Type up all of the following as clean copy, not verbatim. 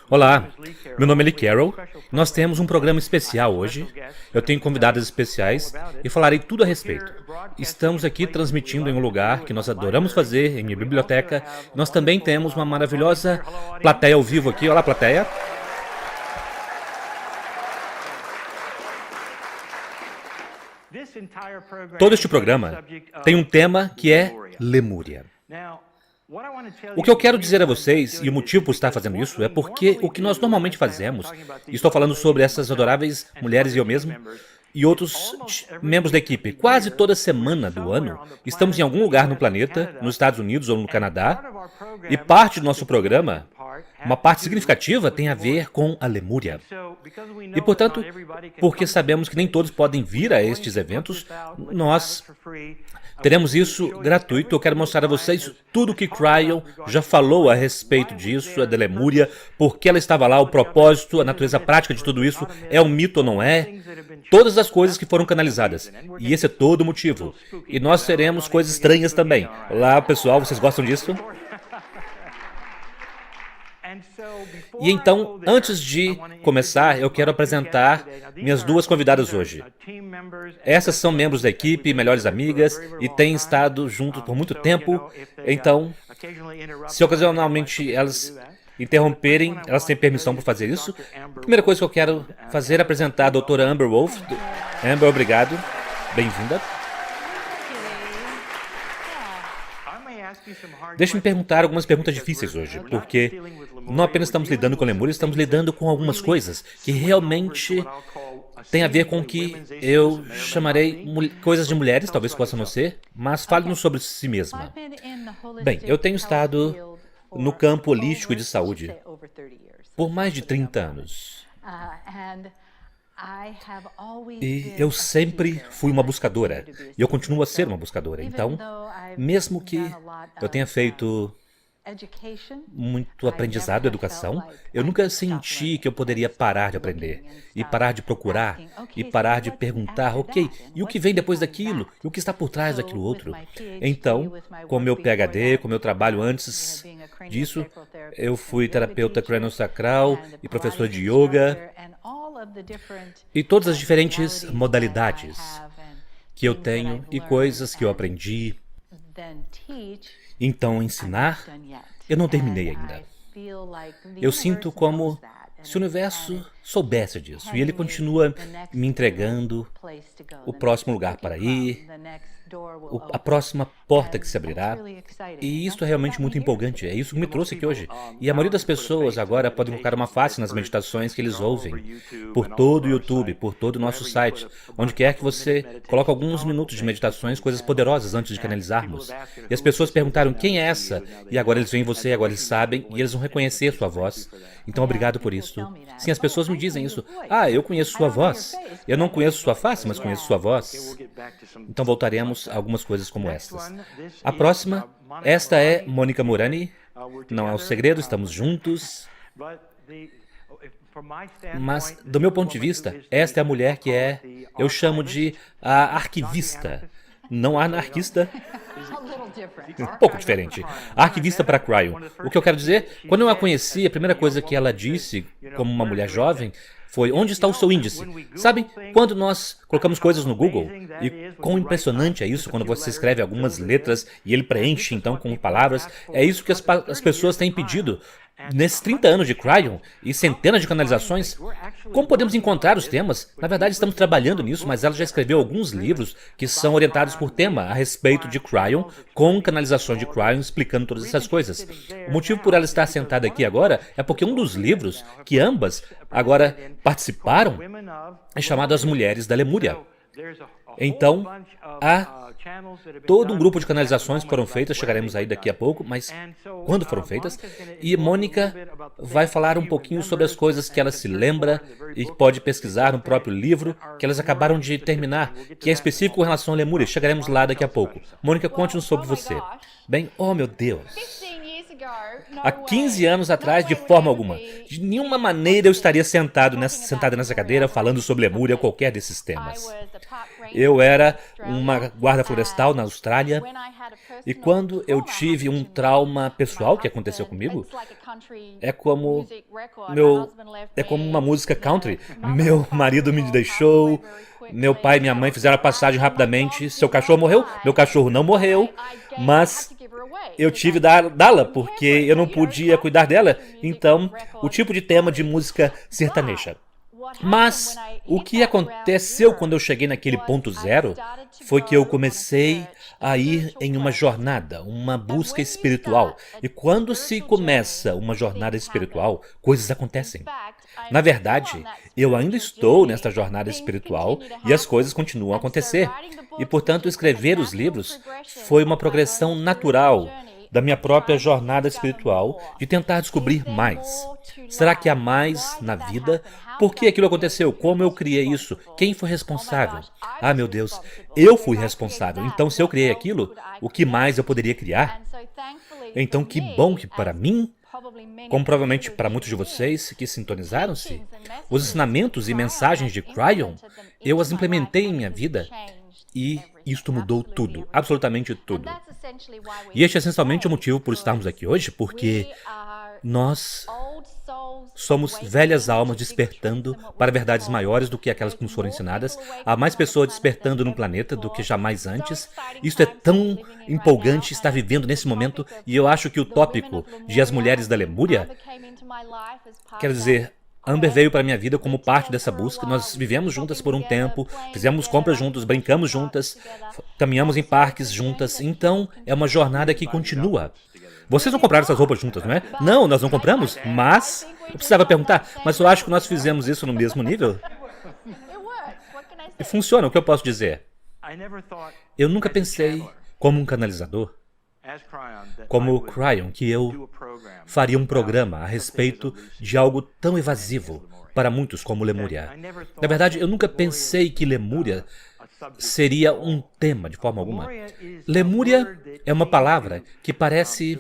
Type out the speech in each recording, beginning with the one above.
Olá, meu nome é Lee Carroll. Nós temos um programa especial hoje. Eu tenho convidadas especiais e falarei tudo a respeito. Estamos aqui transmitindo em um lugar que nós adoramos fazer, em minha biblioteca. Nós também temos uma maravilhosa plateia ao vivo aqui. Olá, plateia. Todo este programa tem um tema que é Lemúria. O que eu quero dizer a vocês, e o motivo por estar fazendo isso, é porque o que nós normalmente fazemos, e estou falando sobre essas adoráveis mulheres e eu mesmo, e outros membros da equipe, quase toda semana do ano, estamos em algum lugar no planeta, nos Estados Unidos ou no Canadá, e parte do nosso programa, uma parte significativa, tem a ver com a Lemúria. E, portanto, porque sabemos que nem todos podem vir a estes eventos, nós teremos isso gratuito. Eu quero mostrar a vocês tudo que Cryon já falou a respeito disso, da Lemúria, por que ela estava lá, o propósito, a natureza prática de tudo isso, é um mito ou não é, todas as coisas que foram canalizadas. E esse é todo o motivo. E nós teremos coisas estranhas também. Olá, pessoal, vocês gostam disso? E então, antes de começar, eu quero apresentar minhas duas convidadas hoje. Essas são membros da equipe, melhores amigas, e têm estado juntos por muito tempo. Então, se ocasionalmente elas interromperem, elas têm permissão para fazer isso. A primeira coisa que eu quero fazer é apresentar a doutora Amber Wolf. Amber, obrigado. Bem-vinda. Deixe-me perguntar algumas perguntas difíceis hoje, porque não apenas estamos lidando com Lemúria, estamos lidando com algumas coisas que realmente têm a ver com o que eu chamarei coisas de mulheres, talvez possa não ser, mas fale-nos sobre si mesma. Bem, eu tenho estado no campo holístico de saúde por mais de 30 anos. E eu sempre fui uma buscadora, e eu continuo a ser uma buscadora. Então, mesmo que eu tenha feito muito aprendizado, educação, eu nunca senti que eu poderia parar de aprender, e parar de procurar, e parar de perguntar, ok, e o que vem depois daquilo? E o que está por trás daquilo outro? Então, com o meu PhD, com o meu trabalho antes disso, eu fui terapeuta craniosacral e professor de yoga, e todas as diferentes modalidades que eu tenho e coisas que eu aprendi. Então, ensinar, eu não terminei ainda. Eu sinto como se o universo soubesse disso, e ele continua me entregando o próximo lugar para ir, a próxima porta que se abrirá, e isso é realmente muito empolgante, é isso que me trouxe aqui hoje. E a maioria das pessoas agora podem colocar uma face nas meditações que eles ouvem, por todo o YouTube, por todo o nosso site, onde quer que você coloque alguns minutos de meditações, coisas poderosas antes de canalizarmos. E as pessoas perguntaram, quem é essa? E agora eles veem você, agora eles sabem, e eles vão reconhecer sua voz. Então, obrigado por isso. Sim, as pessoas me dizem isso. Ah, eu conheço sua voz. Eu não conheço sua face, mas conheço sua voz. Então voltaremos a algumas coisas como estas. A próxima, esta é Mônica Morani. Não é um segredo, estamos juntos. Mas, do meu ponto de vista, esta é a mulher que eu chamo de a arquivista. Não a anarquista. Um pouco diferente. A arquivista para Cryon. O que eu quero dizer, quando eu a conheci, a primeira coisa que ela disse, como uma mulher jovem, foi, onde está o seu índice? Sabem, quando nós colocamos coisas no Google, e quão impressionante é isso, quando você escreve algumas letras e ele preenche então com palavras, é isso que as pessoas têm pedido. Nesses 30 anos de Cryon e centenas de canalizações, como podemos encontrar os temas? Na verdade, estamos trabalhando nisso, mas ela já escreveu alguns livros que são orientados por tema a respeito de Cryon, com canalizações de Cryon, explicando todas essas coisas. O motivo por ela estar sentada aqui agora é porque um dos livros que ambas agora participaram é chamado As Mulheres da Lemúria. Então, há todo um grupo de canalizações que foram feitas, chegaremos aí daqui a pouco, mas quando foram feitas? E Mônica vai falar um pouquinho sobre as coisas que ela se lembra e que pode pesquisar no próprio livro que elas acabaram de terminar, que é específico com relação à Lemúria. Chegaremos lá daqui a pouco. Mônica, conte-nos sobre você. Bem, oh meu Deus. Há 15 anos atrás, de forma alguma, de nenhuma maneira eu estaria sentada nessa cadeira falando sobre Lemúria ou qualquer desses temas. Eu era uma guarda florestal na Austrália e quando eu tive um trauma pessoal que aconteceu comigo, é como uma música country. Meu marido me deixou, meu pai e minha mãe fizeram a passagem rapidamente. Seu cachorro morreu? Meu cachorro não morreu, mas eu tive de dá-la porque eu não podia cuidar dela. Então, o tipo de tema de música sertaneja. Mas o que aconteceu quando eu cheguei naquele ponto zero foi que eu comecei a ir em uma jornada, uma busca espiritual. E quando se começa uma jornada espiritual, coisas acontecem. Na verdade, eu ainda estou nesta jornada espiritual e as coisas continuam a acontecer. E, portanto, escrever os livros foi uma progressão natural da minha própria jornada espiritual, de tentar descobrir mais. Será que há mais na vida? Por que aquilo aconteceu? Como eu criei isso? Quem foi responsável? Ah, meu Deus, eu fui responsável. Então, se eu criei aquilo, o que mais eu poderia criar? Então, que bom que para mim, como provavelmente para muitos de vocês que sintonizaram-se, os ensinamentos e mensagens de Cryon, eu as implementei em minha vida e isto mudou tudo, absolutamente tudo. E este é essencialmente o motivo por estarmos aqui hoje, porque nós somos velhas almas despertando para verdades maiores do que aquelas que nos foram ensinadas. Há mais pessoas despertando no planeta do que jamais antes. Isto é tão empolgante estar vivendo nesse momento, e eu acho que o tópico de As Mulheres da Lemúria, quer dizer, Amber veio para minha vida como parte dessa busca. Nós vivemos juntas por um tempo, fizemos compras juntos, brincamos juntas, caminhamos em parques juntas. Então, é uma jornada que continua. Vocês não compraram essas roupas juntas, não é? Não, nós não compramos, mas... Eu precisava perguntar, mas eu acho que nós fizemos isso no mesmo nível. E funciona, o que eu posso dizer? Eu nunca pensei, como um canalizador, como Cryon, que eu faria um programa a respeito de algo tão evasivo para muitos como Lemúria. Na verdade, eu nunca pensei que Lemúria seria um tema de forma alguma. Lemúria é uma palavra que parece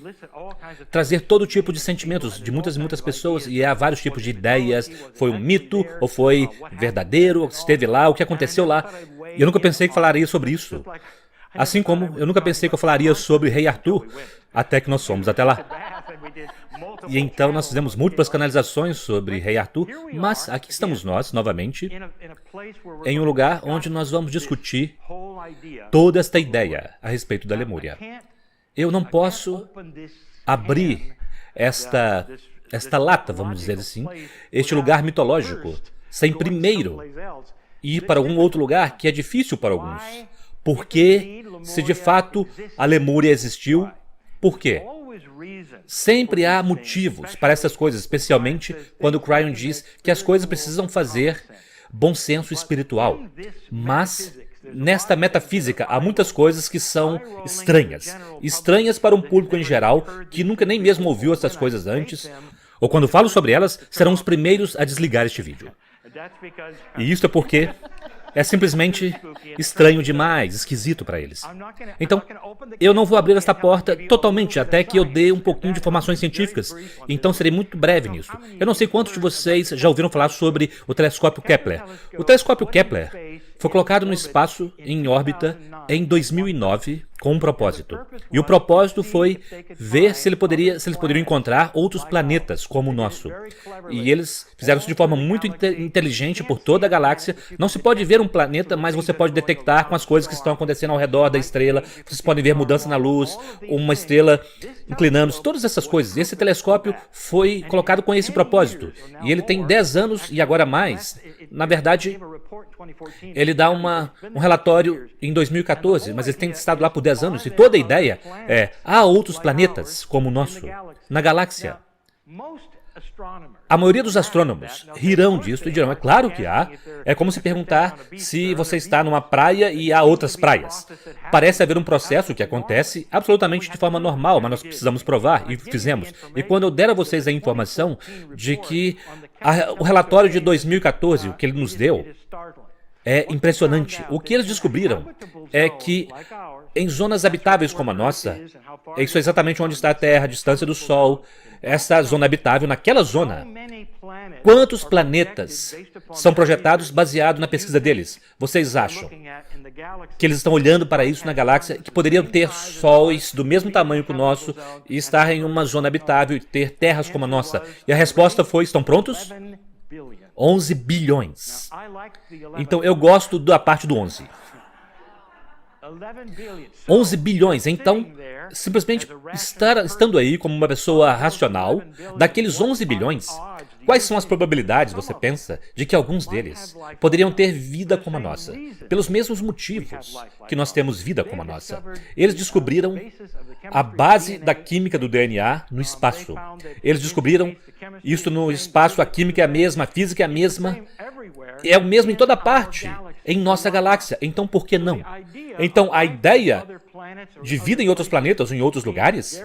trazer todo tipo de sentimentos de muitas e muitas pessoas, e há vários tipos de ideias. Foi um mito, ou foi verdadeiro, esteve lá, o que aconteceu lá. E eu nunca pensei que falaria sobre isso. Assim como eu nunca pensei que eu falaria sobre Rei Arthur, até que nós fomos até lá. E então nós fizemos múltiplas canalizações sobre Rei Arthur, mas aqui estamos nós, novamente, em um lugar onde nós vamos discutir toda esta ideia a respeito da Lemúria. Eu não posso abrir esta lata, vamos dizer assim, este lugar mitológico, sem primeiro ir para algum outro lugar que é difícil para alguns. Porque, se de fato a Lemúria existiu, por quê? Sempre há motivos para essas coisas, especialmente quando Cryon diz que as coisas precisam fazer bom senso espiritual. Mas, nesta metafísica, há muitas coisas que são estranhas. Estranhas para um público em geral, que nunca nem mesmo ouviu essas coisas antes, ou quando falo sobre elas, serão os primeiros a desligar este vídeo. E isso é porque é simplesmente estranho demais, esquisito para eles. Então, eu não vou abrir esta porta totalmente até que eu dê um pouquinho de informações científicas. Então, serei muito breve nisso. Eu não sei quantos de vocês já ouviram falar sobre o telescópio Kepler. O telescópio Kepler foi colocado no espaço, em órbita, em 2009, com um propósito. E o propósito foi ver se eles poderiam encontrar outros planetas como o nosso. E eles fizeram isso de forma muito inteligente por toda a galáxia. Não se pode ver um planeta, mas você pode detectar com as coisas que estão acontecendo ao redor da estrela. Vocês podem ver mudança na luz, uma estrela inclinando-se, todas essas coisas. Esse telescópio foi colocado com esse propósito. E ele tem 10 anos e agora mais. Na verdade, ele dá um relatório em 2014, mas ele tem estado lá por 10 anos, e toda a ideia é, há outros planetas como o nosso, na galáxia. A maioria dos astrônomos rirão disso e dirão, é claro que há. É como se perguntar se você está numa praia e há outras praias. Parece haver um processo que acontece absolutamente de forma normal, mas nós precisamos provar, e fizemos. E quando eu der a vocês a informação de que o relatório de 2014, o que ele nos deu, é impressionante. O que eles descobriram é que em zonas habitáveis como a nossa. Isso é exatamente onde está a Terra, a distância do Sol, essa zona habitável naquela zona. Quantos planetas são projetados baseado na pesquisa deles? Vocês acham que eles estão olhando para isso na galáxia, que poderiam ter sóis do mesmo tamanho que o nosso e estar em uma zona habitável e ter terras como a nossa? E a resposta foi, estão prontos? 11 bilhões. Então eu gosto da parte do 11. 11 bilhões, então, simplesmente estando aí como uma pessoa racional, daqueles 11 bilhões, quais são as probabilidades, você pensa, de que alguns deles poderiam ter vida como a nossa? Pelos mesmos motivos que nós temos vida como a nossa. Eles descobriram a base da química do DNA no espaço. Eles descobriram isso no espaço, a química é a mesma, a física é a mesma, é o mesmo em toda parte, em nossa galáxia. Então, por que não? Então, a ideia de vida em outros planetas ou em outros lugares,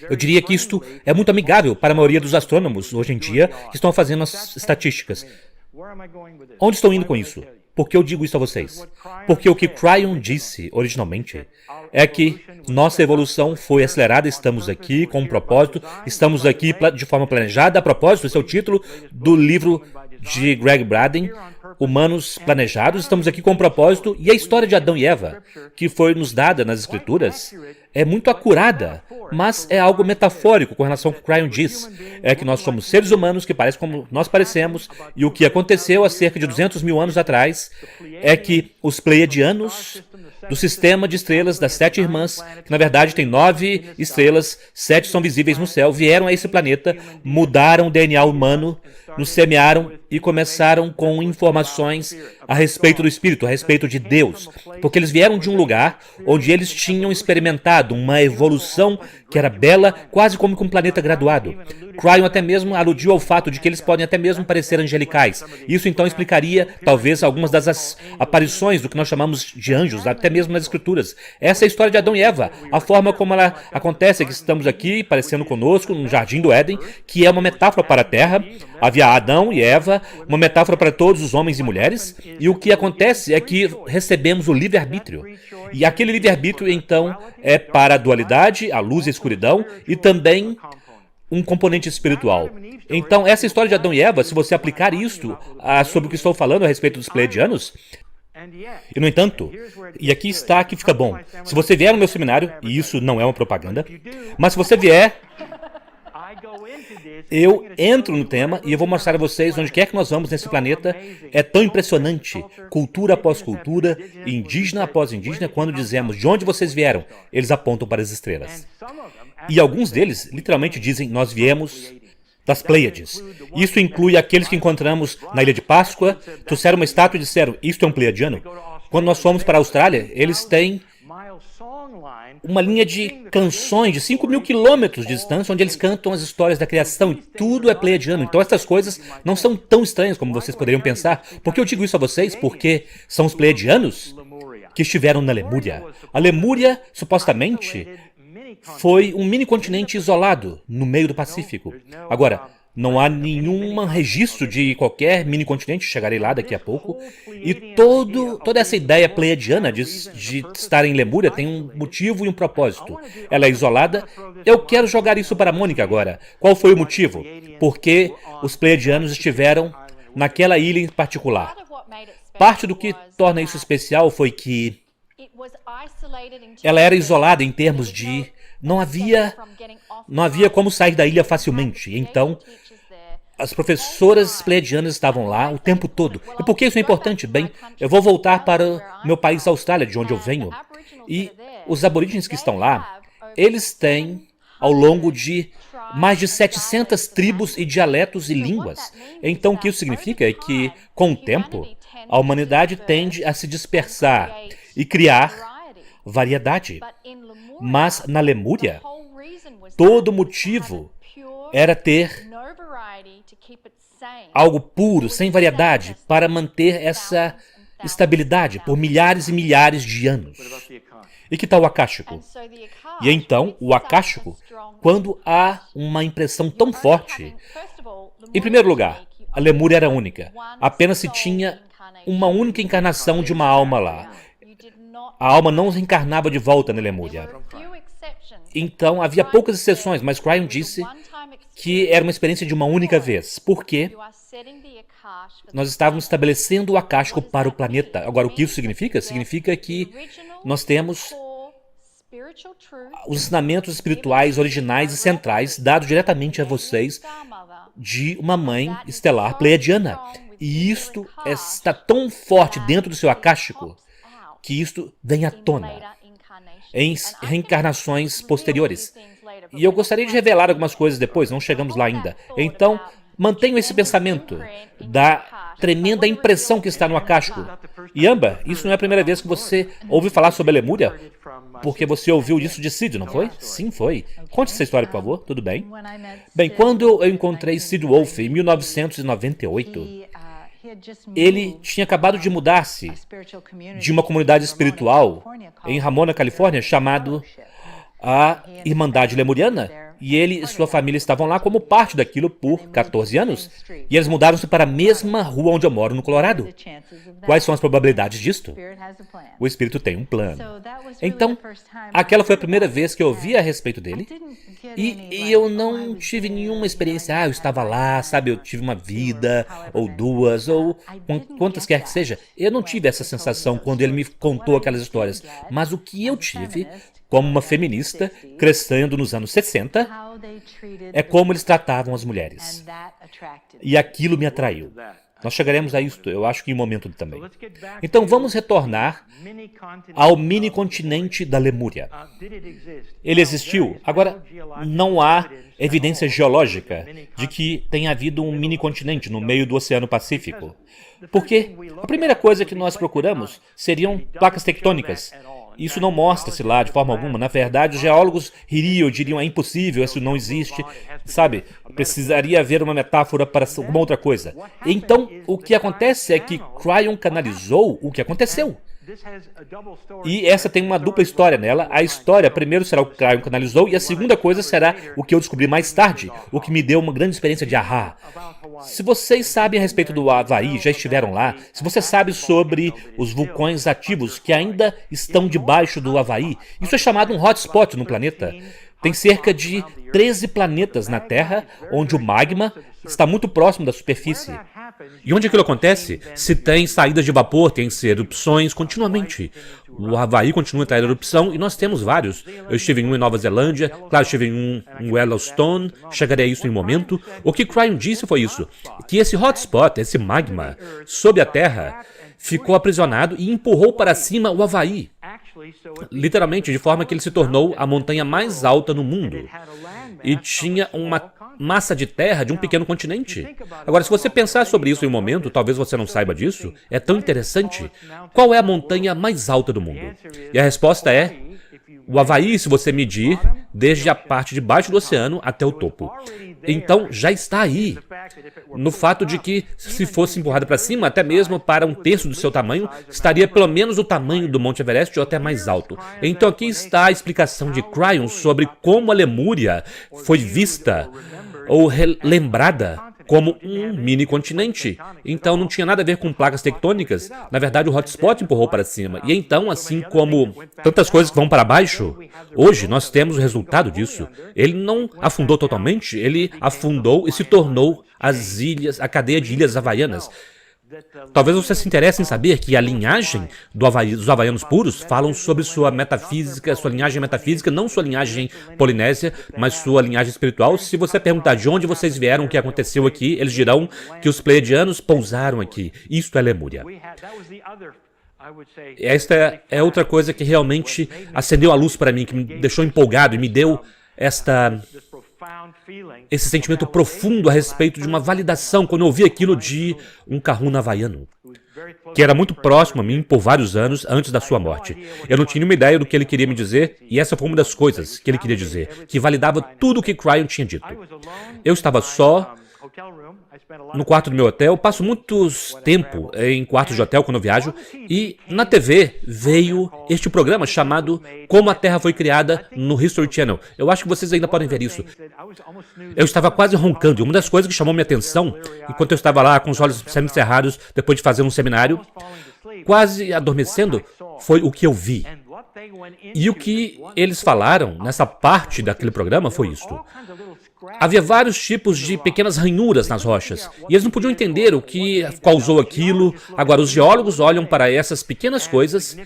eu diria que isto é muito amigável para a maioria dos astrônomos hoje em dia que estão fazendo as estatísticas. Onde estou indo com isso? Por que eu digo isso a vocês? Porque o que Cryon disse originalmente é que nossa evolução foi acelerada, estamos aqui com um propósito, estamos aqui de forma planejada. A propósito, esse é o título do livro de Greg Braden, Humanos Planejados. Estamos aqui com um propósito, e a história de Adão e Eva, que foi nos dada nas Escrituras, é muito acurada, mas é algo metafórico com relação ao que Cryon diz. É que nós somos seres humanos que parecem como nós parecemos, e o que aconteceu há cerca de 200 mil anos atrás é que os pleiadianos do sistema de estrelas das 7 irmãs, que na verdade tem 9 estrelas, 7 são visíveis no céu, vieram a esse planeta, mudaram o DNA humano, nos semearam e começaram com informações a respeito do Espírito, a respeito de Deus, porque eles vieram de um lugar onde eles tinham experimentado uma evolução que era bela, quase como que um planeta graduado. Cryon até mesmo aludiu ao fato de que eles podem até mesmo parecer angelicais. Isso então explicaria, talvez, algumas das aparições do que nós chamamos de anjos, até mesmo nas Escrituras. Essa é a história de Adão e Eva, a forma como ela acontece é que estamos aqui, parecendo conosco, no Jardim do Éden, que é uma metáfora para a Terra. Havia Adão e Eva, uma metáfora para todos os homens e mulheres, e o que acontece é que recebemos o livre-arbítrio. E aquele livre-arbítrio, então, é para a dualidade, a luz e a escuridão, e também um componente espiritual. Então, essa história de Adão e Eva, se você aplicar isto sobre o que estou falando a respeito dos pleiadianos, e no entanto, e aqui está que fica bom, se você vier no meu seminário, e isso não é uma propaganda, mas se você vier, eu entro no tema e eu vou mostrar a vocês onde quer que nós vamos nesse planeta. É tão impressionante, cultura após cultura, indígena após indígena, quando dizemos de onde vocês vieram, eles apontam para as estrelas. E alguns deles literalmente dizem, nós viemos das Pleiades. Isso inclui aqueles que encontramos na Ilha de Páscoa, trouxeram uma estátua e disseram, isto é um pleiadiano. Quando nós fomos para a Austrália, eles têm uma linha de canções de 5 mil quilômetros de distância, onde eles cantam as histórias da criação, e tudo é pleiadiano. Então essas coisas não são tão estranhas como vocês poderiam pensar. Por que eu digo isso a vocês? Porque são os pleiadianos que estiveram na Lemúria. A Lemúria, supostamente, foi um mini continente isolado no meio do Pacífico. Agora, não há nenhum registro de qualquer mini continente, chegarei lá daqui a pouco. E toda essa ideia pleiadiana de estar em Lemúria tem um motivo e um propósito. Ela é isolada. Eu quero jogar isso para a Mônica agora. Qual foi o motivo? Porque os pleiadianos estiveram naquela ilha em particular. Parte do que torna isso especial foi que ela era isolada em termos de não havia como sair da ilha facilmente. Então, as professoras pleiadianas estavam lá o tempo todo. E por que isso é importante? Bem, eu vou voltar para o meu país, a Austrália, de onde eu venho. E os aborígenes que estão lá, eles têm, ao longo de mais de 700 tribos e dialetos e línguas. Então, o que isso significa é que, com o tempo, a humanidade tende a se dispersar e criar variedade. Mas na Lemúria, todo motivo era ter algo puro, sem variedade, para manter essa estabilidade por milhares e milhares de anos. E que tal o acástico? E então, o acástico, quando há uma impressão tão forte, em primeiro lugar, a Lemúria era única. Apenas se tinha uma única encarnação de uma alma lá. A alma não reencarnava de volta na Lemúria. Então, havia poucas exceções, mas Cryon disse que era uma experiência de uma única vez. Por quê? Nós estávamos estabelecendo o acástico para o planeta. Agora, o que isso significa? Significa que nós temos os ensinamentos espirituais originais e centrais dados diretamente a vocês de uma mãe estelar pleiadiana. E isto está tão forte dentro do seu acástico que isto vem à tona em reencarnações posteriores. E eu gostaria de revelar algumas coisas depois, não chegamos lá ainda. Então, mantenham esse pensamento da tremenda impressão que está no acástico. E Amba, isso não é a primeira vez que você ouve falar sobre a Lemúria? Porque você ouviu isso de Sid, não foi? Sim, foi. Conte essa história, por favor. Tudo bem? Bem, quando eu encontrei Sid Wolf em 1998, ele tinha acabado de mudar-se de uma comunidade espiritual em Ramona, Califórnia, chamado a Irmandade Lemuriana, e ele e sua família estavam lá como parte daquilo por 14 anos, e eles mudaram-se para a mesma rua onde eu moro, no Colorado. Quais são as probabilidades disto? O Espírito tem um plano. Então, aquela foi a primeira vez que eu ouvi a respeito dele, e eu não tive nenhuma experiência, eu estava lá, sabe, eu tive uma vida, ou duas, ou quantas quer que seja. Eu não tive essa sensação quando ele me contou aquelas histórias, mas o que eu tive como uma feminista, crescendo nos anos 60, é como eles tratavam as mulheres. E aquilo me atraiu. Nós chegaremos a isto, eu acho que em um momento também. Então vamos retornar ao mini-continente da Lemúria. Ele existiu. Agora, não há evidência geológica de que tenha havido um mini-continente no meio do Oceano Pacífico. Porque a primeira coisa que nós procuramos seriam placas tectônicas. Isso não mostra-se lá de forma alguma. Na verdade, os geólogos ririam, diriam, é impossível, isso não existe, sabe? Precisaria haver uma metáfora para alguma outra coisa. Então, o que acontece é que Cryon canalizou o que aconteceu. E essa tem uma dupla história nela. A história, primeiro, será o que Cryon canalizou, e a segunda coisa será o que eu descobri mais tarde, o que me deu uma grande experiência de ahá. Se vocês sabem a respeito do Havaí, já estiveram lá, se você sabe sobre os vulcões ativos que ainda estão debaixo do Havaí, isso é chamado um hotspot no planeta. Tem cerca de 13 planetas na Terra onde o magma está muito próximo da superfície. E onde aquilo acontece? Se tem saídas de vapor, tem-se erupções continuamente. O Havaí continua a ter erupção e nós temos vários. Eu estive em um em Nova Zelândia, claro, estive em um em Yellowstone, chegarei a isso em um momento. O que Cryon disse foi isso, que esse hotspot, esse magma, sob a Terra, ficou aprisionado e empurrou para cima o Havaí. Literalmente, de forma que ele se tornou a montanha mais alta no mundo. E tinha uma massa de terra de um pequeno continente. Agora, se você pensar sobre isso em um momento, talvez você não saiba disso, é tão interessante. Qual é a montanha mais alta do mundo? E a resposta é o Havaí, se você medir desde a parte de baixo do oceano até o topo. Então, já está aí. No fato de que, se fosse empurrada para cima, até mesmo para um terço do seu tamanho, estaria pelo menos o tamanho do Monte Everest ou até mais alto. Então aqui está a explicação de Cryon sobre como a Lemúria foi vista ou lembrada como um mini-continente. Então não tinha nada a ver com placas tectônicas. Na verdade, o hotspot empurrou para cima. E então, assim como tantas coisas que vão para baixo, hoje nós temos o resultado disso. Ele não afundou totalmente, ele afundou e se tornou as ilhas, a cadeia de ilhas havaianas. Talvez você se interesse em saber que a linhagem dos havaianos puros falam sobre sua metafísica, sua linhagem metafísica, não sua linhagem polinésia, mas sua linhagem espiritual. Se você perguntar de onde vocês vieram, o que aconteceu aqui, eles dirão que os pleiadianos pousaram aqui. Isto é Lemúria. Esta é outra coisa que realmente acendeu a luz para mim, que me deixou empolgado e me deu esse sentimento profundo a respeito de uma validação quando eu ouvi aquilo de um kahuna havaiano, que era muito próximo a mim por vários anos antes da sua morte. Eu não tinha nenhuma ideia do que ele queria me dizer, e essa foi uma das coisas que ele queria dizer, que validava tudo o que Cryon tinha dito. Eu estava só no quarto do meu hotel, passo muito tempo em quartos de hotel quando eu viajo, e na TV veio este programa chamado Como a Terra Foi Criada no History Channel. Eu acho que vocês ainda podem ver isso. Eu estava quase roncando, e uma das coisas que chamou minha atenção, enquanto eu estava lá com os olhos semicerrados, depois de fazer um seminário, quase adormecendo, foi o que eu vi. E o que eles falaram nessa parte daquele programa foi isto. Havia vários tipos de pequenas ranhuras nas rochas, e eles não podiam entender o que causou aquilo. Agora, os geólogos olham para essas pequenas coisas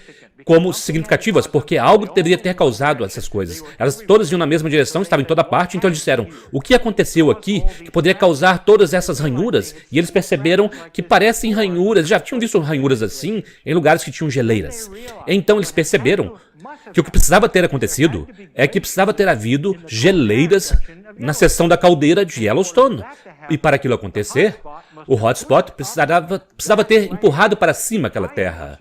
como significativas, porque algo deveria ter causado essas coisas. Elas todas iam na mesma direção, estavam em toda parte, então eles disseram, o que aconteceu aqui que poderia causar todas essas ranhuras? E eles perceberam que parecem ranhuras, já tinham visto ranhuras assim em lugares que tinham geleiras. Então eles perceberam que o que precisava ter acontecido é que precisava ter havido geleiras na seção da caldeira de Yellowstone. E para aquilo acontecer, o hotspot precisava ter empurrado para cima aquela terra,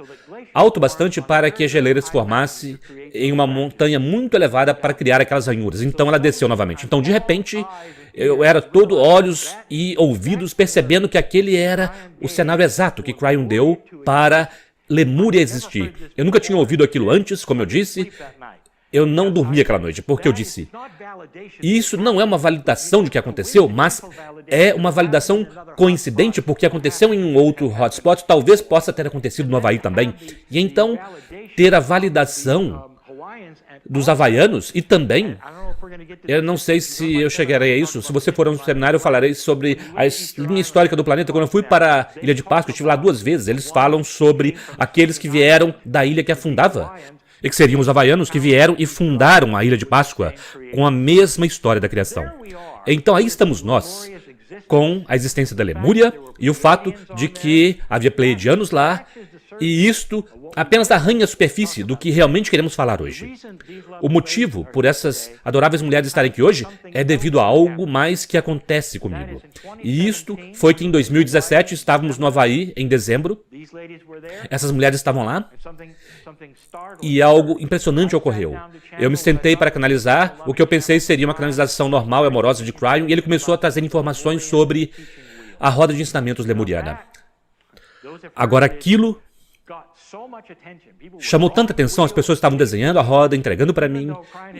alto bastante para que a geleira se formasse em uma montanha muito elevada para criar aquelas ranhuras. Então ela desceu novamente. Então, de repente, eu era todo olhos e ouvidos percebendo que aquele era o cenário exato que Cryon deu para Lemúria existir. Eu nunca tinha ouvido aquilo antes, como eu disse. Eu não dormi aquela noite, porque eu disse, isso não é uma validação de que aconteceu, mas é uma validação coincidente, porque aconteceu em um outro hotspot, talvez possa ter acontecido no Havaí também. E então, ter a validação dos havaianos e também, eu não sei se eu chegarei a isso, se você for a um seminário eu falarei sobre a linha histórica do planeta. Quando eu fui para a Ilha de Páscoa, eu estive lá 2 vezes, eles falam sobre aqueles que vieram da ilha que afundava. E que seriam os havaianos que vieram e fundaram a Ilha de Páscoa com a mesma história da criação. Então aí estamos nós, com a existência da Lemúria e o fato de que havia pleiadianos lá, e isto apenas arranha a superfície do que realmente queremos falar hoje. O motivo por essas adoráveis mulheres estarem aqui hoje é devido a algo mais que acontece comigo. E isto foi que em 2017 estávamos no Havaí, em dezembro. Essas mulheres estavam lá e algo impressionante ocorreu. Eu me sentei para canalizar o que eu pensei seria uma canalização normal e amorosa de Cryon, e ele começou a trazer informações sobre a roda de ensinamentos lemuriana. Agora aquilo chamou tanta atenção, as pessoas estavam desenhando a roda, entregando para mim,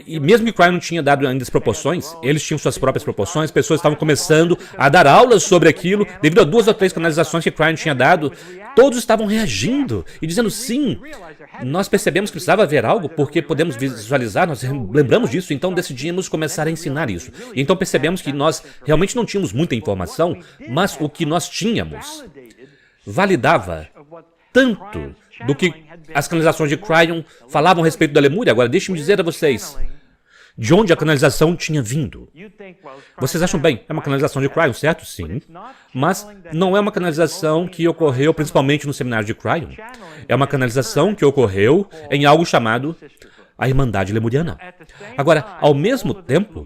e mesmo que Cryon não tinha dado ainda as proporções, eles tinham suas próprias proporções, pessoas estavam começando a dar aulas sobre aquilo, devido a 2 ou 3 canalizações que Cryon tinha dado, todos estavam reagindo e dizendo sim, nós percebemos que precisava haver algo, porque podemos visualizar, nós lembramos disso, então decidimos começar a ensinar isso. E então percebemos que nós realmente não tínhamos muita informação, mas o que nós tínhamos validava tanto do que as canalizações de Cryon falavam a respeito da Lemúria. Agora, deixe-me dizer a vocês de onde a canalização tinha vindo. Vocês acham bem, é uma canalização de Cryon, certo? Sim. Mas não é uma canalização que ocorreu principalmente no seminário de Cryon. É uma canalização que ocorreu em algo chamado a Irmandade Lemuriana. Agora, ao mesmo tempo,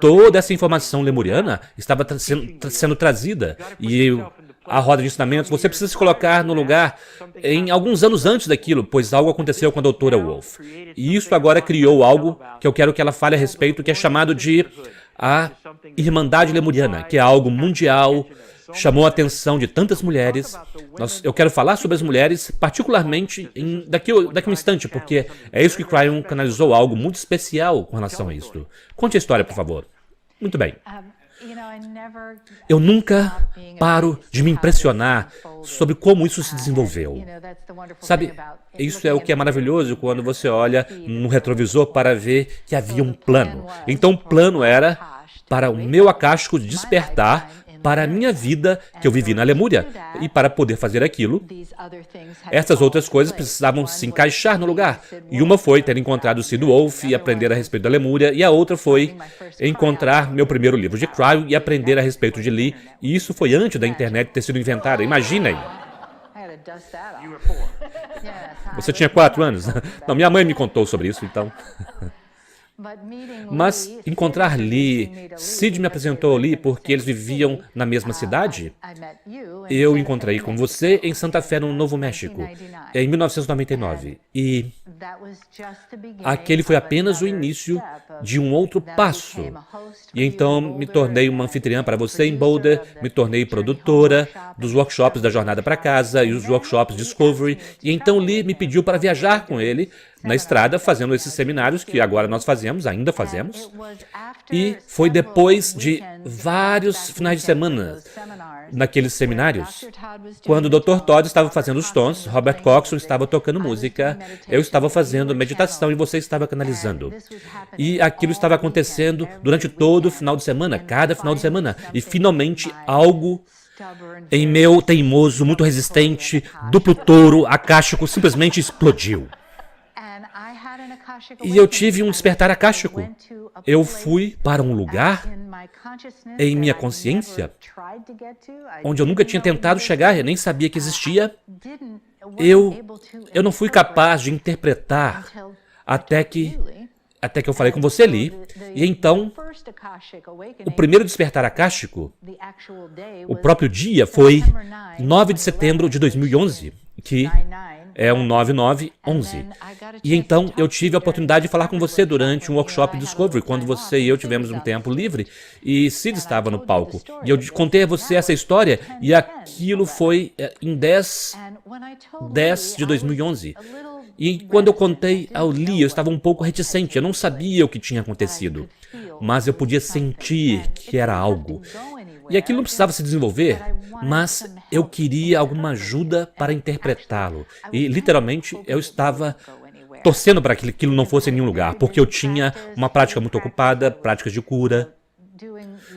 toda essa informação lemuriana estava sendo trazida, e a roda de ensinamentos, você precisa se colocar no lugar em alguns anos antes daquilo, pois algo aconteceu com a doutora Wolf. E isso agora criou algo que eu quero que ela fale a respeito, que é chamado de a Irmandade Lemuriana, que é algo mundial, chamou a atenção de tantas mulheres. Eu quero falar sobre as mulheres, particularmente daqui a um instante, porque é isso que Cryon canalizou, algo muito especial com relação a isso. Conte a história, por favor. Muito bem. Eu nunca paro de me impressionar sobre como isso se desenvolveu. Sabe, isso é o que é maravilhoso quando você olha no retrovisor para ver que havia um plano. Então o plano era para o meu acástico despertar para a minha vida que eu vivi na Lemúria. E para poder fazer aquilo, essas outras coisas precisavam se encaixar no lugar. E uma foi ter encontrado Sid Wolf e aprender a respeito da Lemúria, e a outra foi encontrar meu primeiro livro de Cryon e aprender a respeito de Lee. E isso foi antes da internet ter sido inventada. Imaginem! Você tinha 4 anos? Não, minha mãe me contou sobre isso, então. Mas encontrar Lee, Sid me apresentou Lee porque eles viviam na mesma cidade. Eu encontrei com você em Santa Fé, no Novo México, em 1999. E aquele foi apenas o início de um outro passo. E então me tornei uma anfitriã para você em Boulder, me tornei produtora dos workshops da Jornada para Casa e os workshops Discovery. E então Lee me pediu para viajar com ele na estrada fazendo esses seminários que agora nós fazemos, ainda fazemos. E foi depois de vários finais de semana naqueles seminários, quando o Dr. Todd estava fazendo os tons, Robert Coxon estava tocando música, eu estava fazendo meditação e você estava canalizando. E aquilo estava acontecendo durante todo o final de semana, cada final de semana. E finalmente algo em meu teimoso, muito resistente, duplo touro, acástico, simplesmente explodiu. E eu tive um despertar acástico. Eu fui para um lugar em minha consciência onde eu nunca tinha tentado chegar, eu nem sabia que existia. Eu não fui capaz de interpretar até que eu falei com você, Lee. E então, o primeiro despertar acástico, o próprio dia, foi 9 de setembro de 2011, que é um 9911. E então eu tive a oportunidade de falar com você durante um workshop Discovery, quando você e eu tivemos um tempo livre e Sid estava no palco. E eu contei a você essa história e aquilo foi em 10 de 2011. E quando eu contei ao Lee, eu estava um pouco reticente, eu não sabia o que tinha acontecido, mas eu podia sentir que era algo. E aquilo não precisava se desenvolver, mas eu queria alguma ajuda para interpretá-lo. E, literalmente, eu estava torcendo para que aquilo não fosse em nenhum lugar, porque eu tinha uma prática muito ocupada, práticas de cura.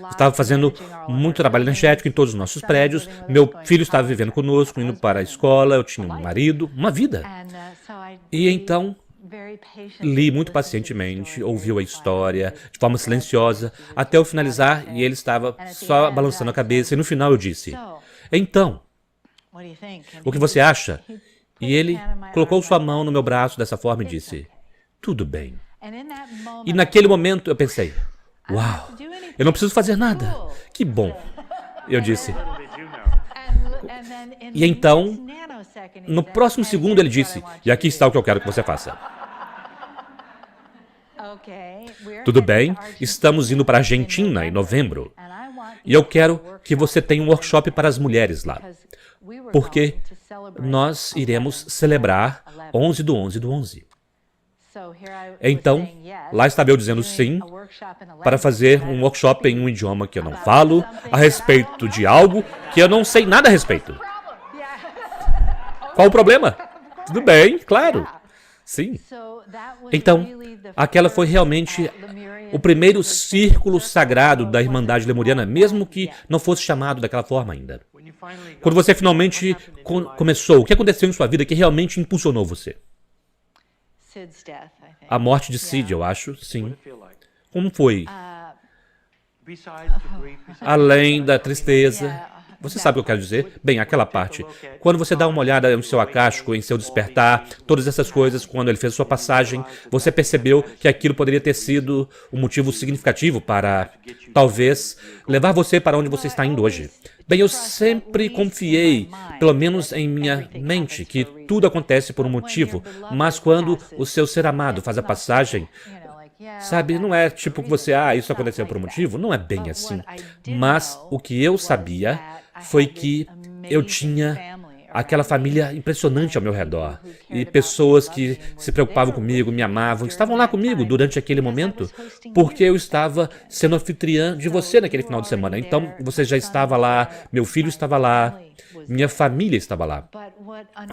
Estava fazendo muito trabalho energético em todos os nossos prédios. Meu filho estava vivendo conosco, indo para a escola, eu tinha um marido, uma vida. E então, Lee muito pacientemente ouviu a história de forma silenciosa até eu finalizar e ele estava só balançando a cabeça e no final eu disse, então, o que você acha? E ele colocou sua mão no meu braço dessa forma e disse, tudo bem. E naquele momento eu pensei, uau, eu não preciso fazer nada. Que bom. Eu disse. E então, no próximo segundo ele disse, e aqui está o que eu quero que você faça. Tudo bem, estamos indo para a Argentina em novembro. E eu quero que você tenha um workshop para as mulheres lá. Porque nós iremos celebrar 11 do 11 do 11. Então, lá estava eu dizendo sim, para fazer um workshop em um idioma que eu não falo, a respeito de algo que eu não sei nada a respeito. Qual o problema? Tudo bem, claro. Sim. Então, aquela foi realmente o primeiro círculo sagrado da Irmandade Lemuriana, mesmo que não fosse chamado daquela forma ainda. Quando você finalmente começou, o que aconteceu em sua vida que realmente impulsionou você? A morte de Sid, eu acho, sim. Como foi? Além da tristeza. Você sabe o que eu quero dizer? Bem, aquela parte. Quando você dá uma olhada no seu acástico, em seu despertar, todas essas coisas, quando ele fez sua passagem, você percebeu que aquilo poderia ter sido um motivo significativo para, talvez, levar você para onde você está indo hoje. Bem, eu sempre confiei, pelo menos em minha mente, que tudo acontece por um motivo, mas quando o seu ser amado faz a passagem, sabe, não é tipo que você, isso aconteceu por um motivo, não é bem assim. Mas o que eu sabia foi que eu tinha aquela família impressionante ao meu redor. E pessoas que se preocupavam comigo, me amavam, estavam lá comigo durante aquele momento, porque eu estava sendo anfitriã de você naquele final de semana. Então, você já estava lá, meu filho estava lá, minha família estava lá.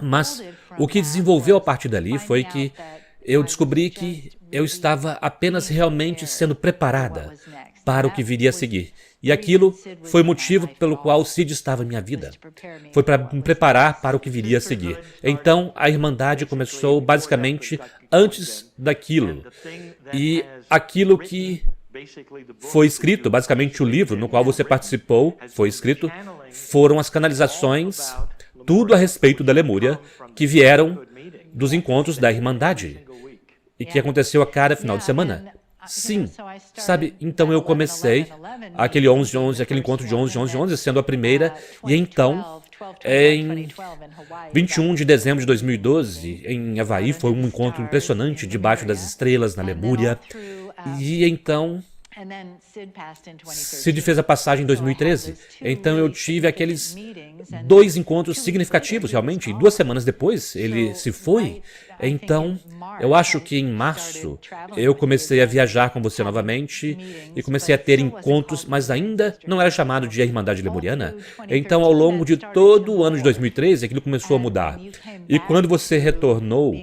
Mas o que desenvolveu a partir dali foi que eu descobri que eu estava apenas realmente sendo preparada para o que viria a seguir. E aquilo foi o motivo pelo qual Sid estava em minha vida. Foi para me preparar para o que viria a seguir. Então, a Irmandade começou basicamente antes daquilo. E aquilo que foi escrito, basicamente o livro no qual você participou, foi escrito, foram as canalizações, tudo a respeito da Lemúria, que vieram dos encontros da Irmandade. E que aconteceu a cada final de semana. Sim, sabe, então eu comecei aquele 11-11, aquele encontro de 11-11-11, sendo a primeira, e então, em 21 de dezembro de 2012, em Havaí, foi um encontro impressionante, debaixo das estrelas, na Lemúria, e então, Sid fez a passagem em 2013, então eu tive aqueles 2 encontros significativos, realmente, e 2 semanas depois ele se foi. Então, eu acho que em março eu comecei a viajar com você novamente e comecei a ter encontros, mas ainda não era chamado de a Irmandade Lemuriana. Então, ao longo de todo o ano de 2013, aquilo começou a mudar. E quando você retornou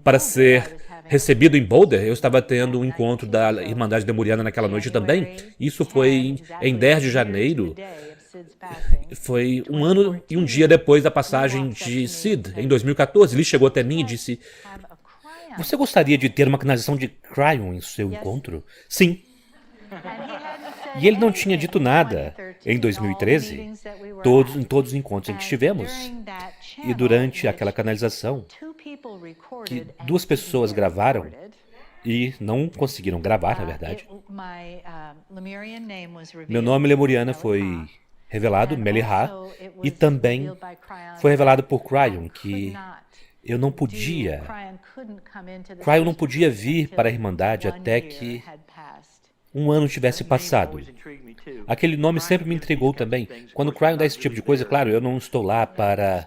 para ser recebido em Boulder, eu estava tendo um encontro da Irmandade Lemuriana naquela noite também. Isso foi em 10 de janeiro. Foi 1 ano e 1 dia depois da passagem de Sid, em 2014. Ele chegou até mim e disse: "Você gostaria de ter uma canalização de Cryon em seu encontro?" Sim. E ele não tinha dito nada em 2013, em todos os encontros em que estivemos. E durante aquela canalização, que 2 pessoas gravaram e não conseguiram gravar, na verdade. Meu nome lemuriana foi revelado, Meliha, e também foi revelado por Cryon que eu não podia, Cryon não podia vir para a Irmandade até que 1 ano tivesse passado. Aquele nome sempre me intrigou também. Quando Cryon dá esse tipo de coisa, claro, eu não estou lá para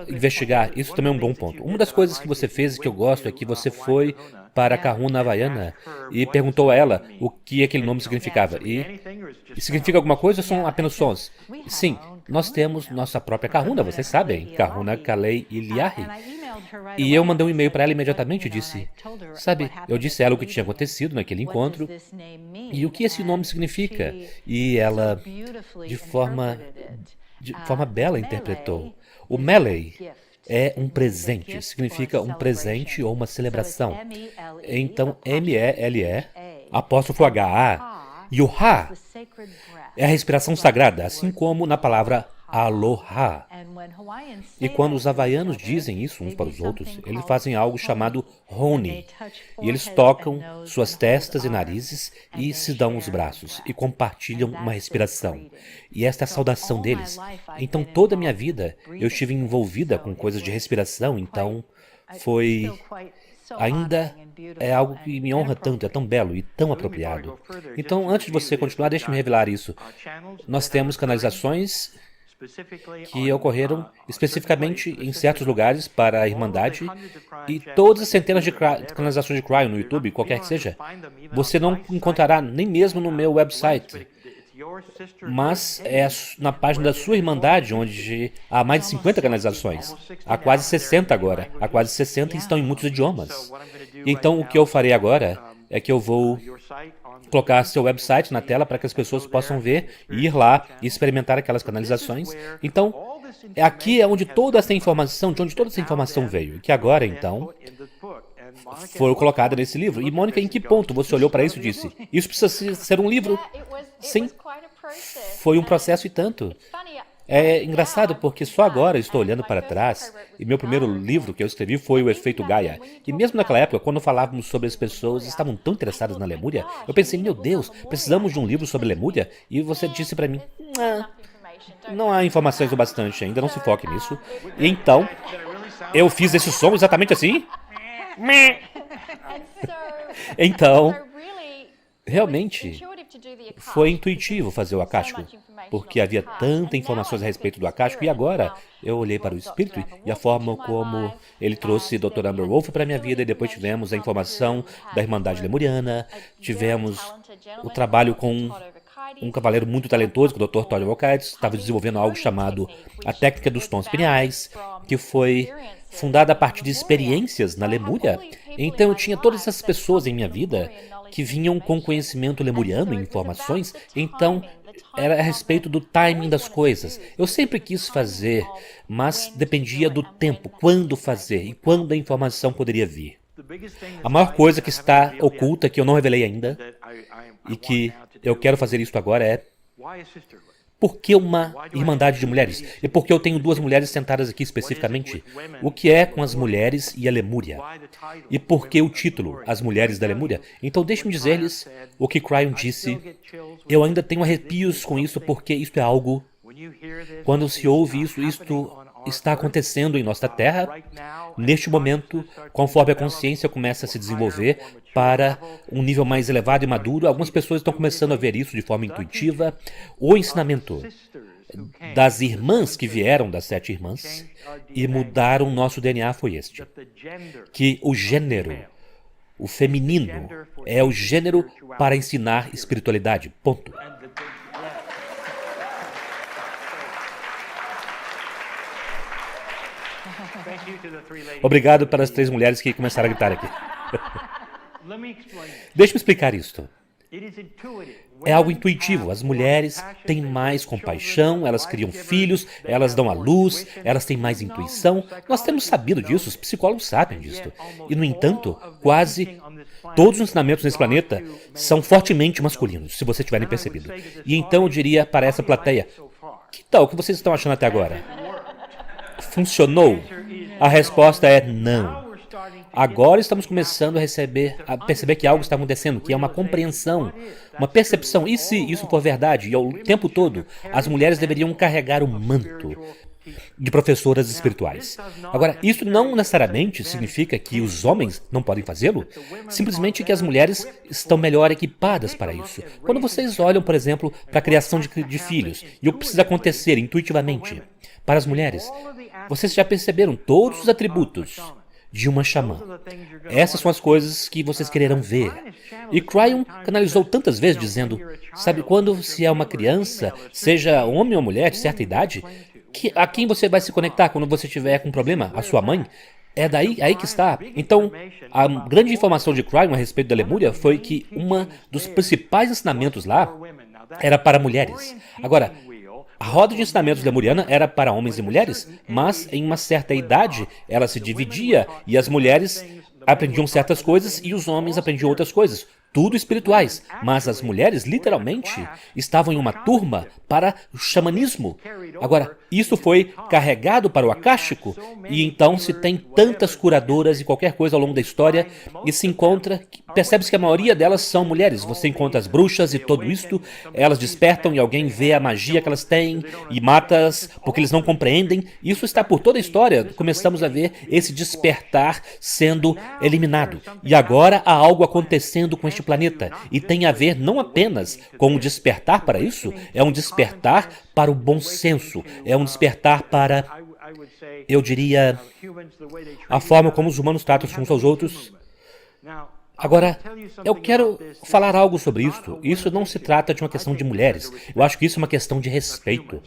investigar. Isso também é um bom ponto. Uma das coisas que você fez e que eu gosto é que você foi para a Kahuna Havaiana e perguntou a ela o que aquele nome significava. E significa alguma coisa ou são apenas sons? Sim, nós temos nossa própria Kahuna, vocês sabem. Kahuna Kalei Iliahi. E eu mandei um e-mail para ela imediatamente e disse, sabe, eu disse a ela o que tinha acontecido naquele encontro e o que esse nome significa. E ela, de forma bela, interpretou. O Melee é um presente, significa um presente ou uma celebração. Então, M-E-L-E, apóstrofo H-A, e o Ha é a respiração sagrada, assim como na palavra Aloha. E quando os havaianos dizem isso uns para os outros, eles fazem algo chamado Honi. E eles tocam suas testas e narizes e se dão os braços e compartilham uma respiração. E esta é a saudação deles. Então toda a minha vida eu estive envolvida com coisas de respiração, então foi... Ainda é algo que me honra tanto, é tão belo e tão apropriado. Então, antes de você continuar, deixe-me revelar isso. Nós temos canalizações que ocorreram especificamente em certos lugares para a Irmandade e todas as centenas de canalizações de Cryon no YouTube, qualquer que seja, você não encontrará nem mesmo no meu website. Mas é na página da sua Irmandade, onde há mais de 50 canalizações. Há quase 60 agora. Há quase 60 e estão em muitos idiomas. Então, o que eu farei agora é que eu vou colocar seu website na tela para que as pessoas possam ver e ir lá e experimentar aquelas canalizações. Então, aqui é onde toda essa informação, de onde toda essa informação veio. Que agora, então, foi colocada nesse livro. E, Mônica, em que ponto você olhou para isso e disse, isso precisa ser um livro? Sim, foi um processo e tanto. É engraçado porque só agora estou olhando para trás e meu primeiro livro que eu escrevi foi O Efeito Gaia. E mesmo naquela época, quando falávamos sobre as pessoas que estavam tão interessadas na Lemúria, eu pensei, meu Deus, precisamos de um livro sobre Lemúria? E você disse para mim, não há informações o bastante ainda, não se foque nisso. E então, eu fiz esse som exatamente assim. Então, realmente, foi intuitivo fazer o Akáshico, porque havia tanta informações a respeito do Akáshico, e agora eu olhei para o Espírito e a forma como ele trouxe Dr. Amber Wolf para a minha vida, e depois tivemos a informação da Irmandade Lemuriana, tivemos o trabalho com um cavaleiro muito talentoso, o Dr. Todd Walkites, estava desenvolvendo algo chamado a técnica dos tons pineais, que foi fundada a partir de experiências na Lemúria. Então eu tinha todas essas pessoas em minha vida que vinham com conhecimento lemuriano e informações, então era a respeito do timing das coisas. Eu sempre quis fazer, mas dependia do tempo, quando fazer e quando a informação poderia vir. A maior coisa que está oculta, que eu não revelei ainda, e que eu quero fazer isso agora é... Por que uma irmandade de mulheres? E por que eu tenho 2 mulheres sentadas aqui especificamente? O que é com as mulheres e a Lemúria? E por que o título, As Mulheres da Lemúria? Então deixe-me dizer-lhes o que Cryon disse. Eu ainda tenho arrepios com isso porque isto é algo... Quando se ouve isso, isto está acontecendo em nossa Terra, neste momento, conforme a consciência começa a se desenvolver para um nível mais elevado e maduro. Algumas pessoas estão começando a ver isso de forma intuitiva. O ensinamento das irmãs que vieram das 7 irmãs e mudaram nosso DNA foi este: que o gênero, o feminino, é o gênero para ensinar espiritualidade. Ponto. Obrigado para as 3 mulheres que começaram a gritar aqui. Deixa-me explicar isto. É algo intuitivo. As mulheres têm mais compaixão, elas criam filhos, elas dão à luz, elas têm mais intuição. Nós temos sabido disso, os psicólogos sabem disso. E, no entanto, quase todos os ensinamentos nesse planeta são fortemente masculinos, se vocês tiverem percebido. E então eu diria para essa plateia: que tal o que vocês estão achando até agora? Funcionou? A resposta é não. Agora estamos começando a perceber que algo está acontecendo, que é uma compreensão, uma percepção. E se isso for verdade, e ao tempo todo, as mulheres deveriam carregar o manto de professoras espirituais. Agora, isso não necessariamente significa que os homens não podem fazê-lo, simplesmente que as mulheres estão melhor equipadas para isso. Quando vocês olham, por exemplo, para a criação de filhos, e o que precisa acontecer intuitivamente para as mulheres, vocês já perceberam todos os atributos de uma xamã. Essas são as coisas que vocês quererão ver. E Cryon canalizou tantas vezes dizendo, sabe, quando se é uma criança, seja homem ou mulher de certa idade, a quem você vai se conectar quando você tiver com um problema? A sua mãe? É aí que está. Então, a grande informação de Cryon a respeito da Lemúria foi que um dos principais ensinamentos lá era para mulheres. Agora, a roda de ensinamentos lemuriana era para homens e mulheres, mas em uma certa idade ela se dividia e as mulheres aprendiam certas coisas e os homens aprendiam outras coisas. Tudo espirituais, mas as mulheres literalmente estavam em uma turma para o xamanismo. Agora, isso foi carregado para o acástico e então se tem tantas curadoras e qualquer coisa ao longo da história e se encontra, percebe-se que a maioria delas são mulheres. Você encontra as bruxas e tudo isto, elas despertam e alguém vê a magia que elas têm e mata-as porque eles não compreendem. Isso está por toda a história. Começamos a ver esse despertar sendo eliminado. E agora há algo acontecendo com este planeta e tem a ver não apenas com o despertar para isso, é um despertar para o bom senso, é um despertar para, eu diria, a forma como os humanos tratam uns aos outros. Agora, eu quero falar algo sobre isso. Isso não se trata de uma questão de mulheres. Eu acho que isso é uma questão de respeito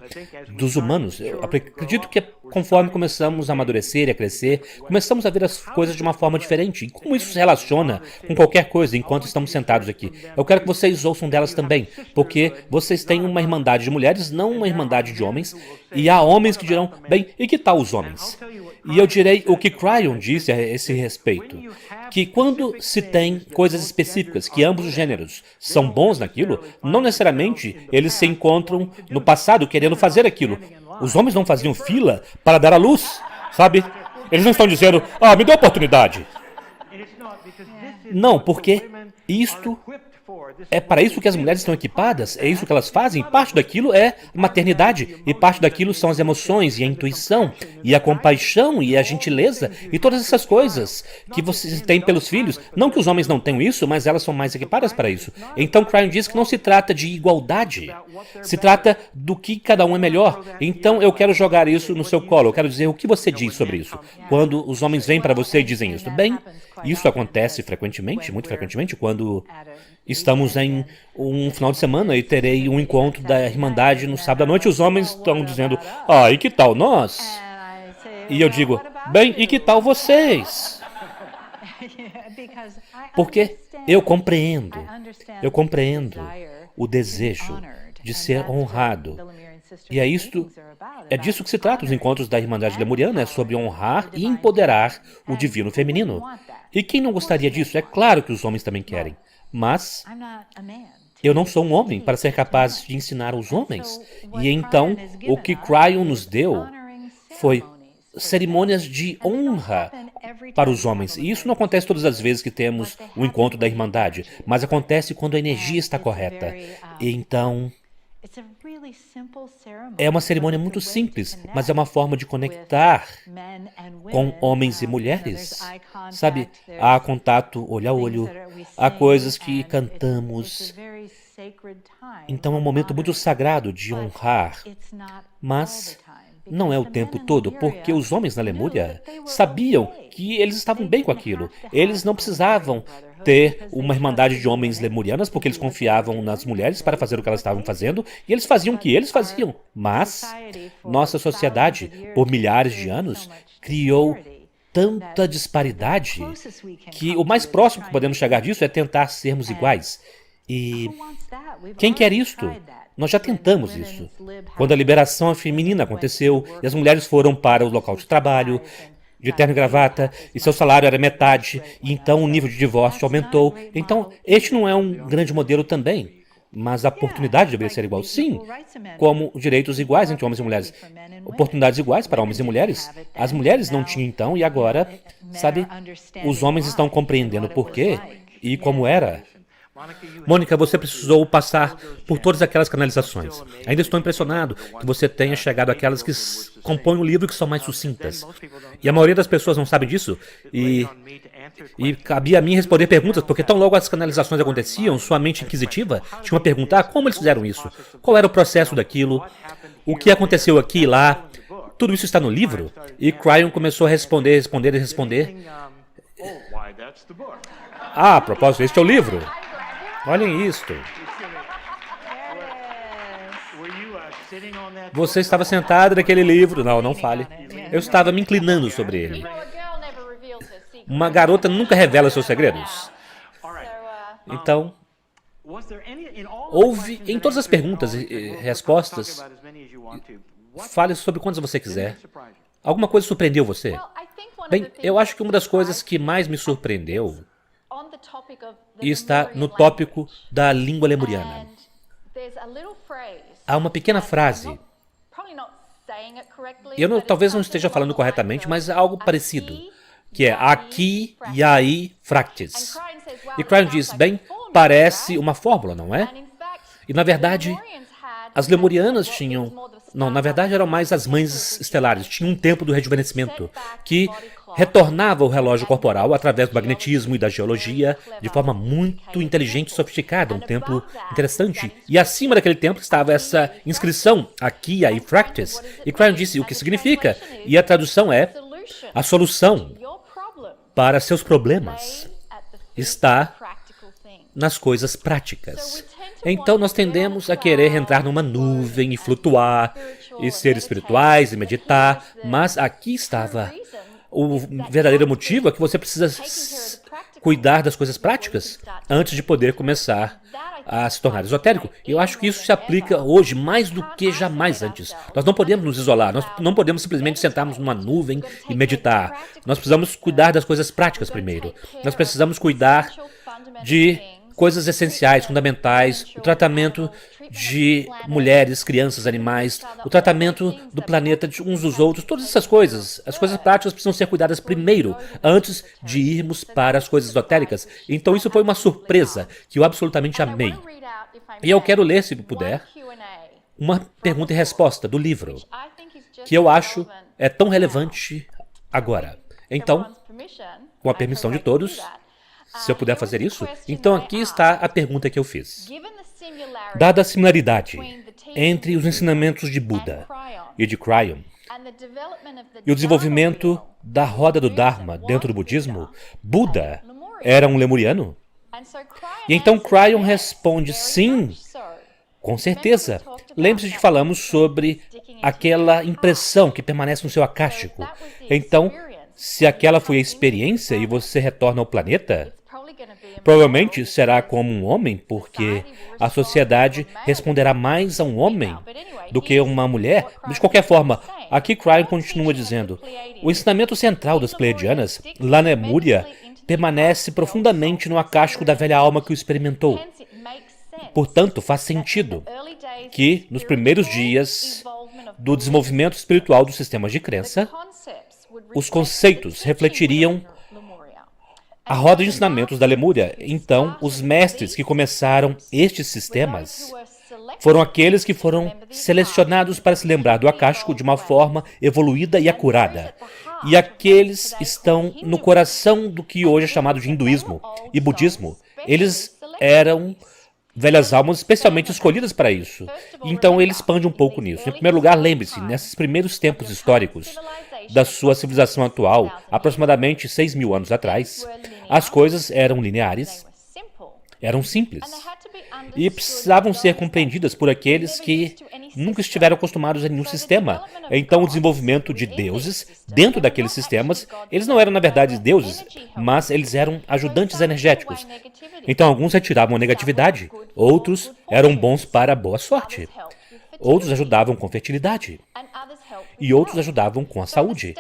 dos humanos. Eu acredito que conforme começamos a amadurecer e a crescer, começamos a ver as coisas de uma forma diferente. E como isso se relaciona com qualquer coisa enquanto estamos sentados aqui? Eu quero que vocês ouçam delas também, porque vocês têm uma irmandade de mulheres, não uma irmandade de homens. E há homens que dirão, bem, e que tal os homens? E eu direi o que Cryon disse a esse respeito, que quando se tem coisas específicas, que ambos os gêneros são bons naquilo, não necessariamente eles se encontram no passado querendo fazer aquilo. Os homens não faziam fila para dar à luz, sabe? Eles não estão dizendo, me dê oportunidade. Não, porque isto é para isso que as mulheres estão equipadas, é isso que elas fazem. Parte daquilo é maternidade, e parte daquilo são as emoções, e a intuição, e a compaixão, e a gentileza, e todas essas coisas que vocês têm pelos filhos. Não que os homens não tenham isso, mas elas são mais equipadas para isso. Então Cryon diz que não se trata de igualdade, se trata do que cada um é melhor. Então eu quero jogar isso no seu colo, eu quero dizer o que você diz sobre isso. Quando os homens vêm para você e dizem isso, bem, isso acontece frequentemente, muito frequentemente, quando estamos em um final de semana e terei um encontro da Irmandade no sábado à noite. Os homens estão dizendo, e que tal nós? E eu digo, bem, e que tal vocês? Porque eu compreendo o desejo de ser honrado. E é disso que se trata os encontros da Irmandade Lemuriana, é sobre honrar e empoderar o divino feminino. E quem não gostaria disso? É claro que os homens também querem. Mas eu não sou um homem para ser capaz de ensinar aos homens. E então, o que Cryon nos deu foi cerimônias de honra para os homens. E isso não acontece todas as vezes que temos o encontro da Irmandade, mas acontece quando a energia está correta. E então, É uma cerimônia muito simples, mas é uma forma de conectar com homens e mulheres. Sabe, há contato olho a olho, há coisas que cantamos. Então é um momento muito sagrado de honrar, mas não é o tempo todo, porque os homens na Lemúria sabiam que eles estavam bem com aquilo. Eles não precisavam ter uma irmandade de homens lemurianas, porque eles confiavam nas mulheres para fazer o que elas estavam fazendo, e eles faziam o que eles faziam. Mas nossa sociedade, por milhares de anos, criou tanta disparidade que o mais próximo que podemos chegar disso é tentar sermos iguais. E quem quer isto? Nós já tentamos isso. Quando a liberação feminina aconteceu e as mulheres foram para o local de trabalho, de terno e gravata, e seu salário era metade, e então o nível de divórcio aumentou. Então, este não é um grande modelo também. Mas a oportunidade deveria ser igual, sim, como direitos iguais entre homens e mulheres. Oportunidades iguais para homens e mulheres. As mulheres não tinham então, e agora, sabe, os homens estão compreendendo por quê e como era. Mônica, você precisou passar por todas aquelas canalizações. Ainda estou impressionado que você tenha chegado àquelas que compõem o livro que são mais sucintas. E a maioria das pessoas não sabe disso. E cabia a mim responder perguntas, porque tão logo as canalizações aconteciam, sua mente inquisitiva tinha uma pergunta: como eles fizeram isso? Qual era o processo daquilo? O que aconteceu aqui e lá? Tudo isso está no livro? E Cryon começou a responder. Ah, a propósito, este é o livro. Olhem isto. Você estava sentado naquele livro. Não, não fale. Eu estava me inclinando sobre ele. Uma garota nunca revela seus segredos. Então, houve em todas as perguntas e respostas, fale sobre quantas você quiser. Alguma coisa surpreendeu você? Bem, eu acho que uma das coisas que mais me surpreendeu está no tópico da língua lemuriana. Há uma pequena frase. Talvez não esteja falando corretamente, mas é algo parecido, que é aqui, yai, fractis. E Cryon diz, bem, parece uma fórmula, não é? E na verdade, as lemurianas tinham... Não, na verdade eram mais as mães estelares. Tinham um tempo do rejuvenescimento, que retornava o relógio corporal através do magnetismo e da geologia de forma muito inteligente e sofisticada, um templo interessante. E acima daquele templo estava essa inscrição, aqui, aí, fractis. E Cryon disse o que significa, e a tradução é, a solução para seus problemas está nas coisas práticas. Então nós tendemos a querer entrar numa nuvem e flutuar, e ser espirituais e meditar, mas aqui estava o verdadeiro motivo, é que você precisa cuidar das coisas práticas antes de poder começar a se tornar esotérico. E eu acho que isso se aplica hoje mais do que jamais antes. Nós não podemos nos isolar, nós não podemos simplesmente sentarmos numa nuvem e meditar. Nós precisamos cuidar das coisas práticas primeiro. Nós precisamos cuidar de coisas essenciais, fundamentais, o tratamento de mulheres, crianças, animais, o tratamento do planeta de uns dos outros, todas essas coisas. As coisas práticas precisam ser cuidadas primeiro, antes de irmos para as coisas esotéricas. Então isso foi uma surpresa que eu absolutamente amei. E eu quero ler, se puder, uma pergunta e resposta do livro, que eu acho é tão relevante agora. Então, com a permissão de todos, se eu puder fazer isso, então aqui está a pergunta que eu fiz. Dada a similaridade entre os ensinamentos de Buda e de Cryon e o desenvolvimento da roda do Dharma dentro do budismo, Buda era um lemuriano? E então Cryon responde sim, com certeza. Lembre-se de que falamos sobre aquela impressão que permanece no seu akáshico. Então, se aquela foi a experiência e você retorna ao planeta, provavelmente será como um homem, porque a sociedade responderá mais a um homem do que a uma mulher. Mas, de qualquer forma, aqui Cryon continua dizendo, o ensinamento central das Pleiadianas, lá na Lemúria, permanece profundamente no acástico da velha alma que o experimentou. Portanto, faz sentido que, nos primeiros dias do desenvolvimento espiritual dos sistemas de crença, os conceitos refletiriam a roda de ensinamentos da Lemúria. Então, os mestres que começaram estes sistemas foram aqueles que foram selecionados para se lembrar do akáshico de uma forma evoluída e acurada. E aqueles estão no coração do que hoje é chamado de hinduísmo e budismo. Eles eram velhas almas especialmente escolhidas para isso. Então ele expande um pouco nisso. Em primeiro lugar, lembre-se, nesses primeiros tempos históricos da sua civilização atual, aproximadamente 6.000 anos atrás, as coisas eram lineares, eram simples e precisavam ser compreendidas por aqueles que nunca estiveram acostumados a nenhum sistema. Então o desenvolvimento de deuses dentro daqueles sistemas, eles não eram na verdade deuses, mas eles eram ajudantes energéticos. Então alguns retiravam a negatividade, outros eram bons para a boa sorte, outros ajudavam com fertilidade e outros ajudavam com a saúde.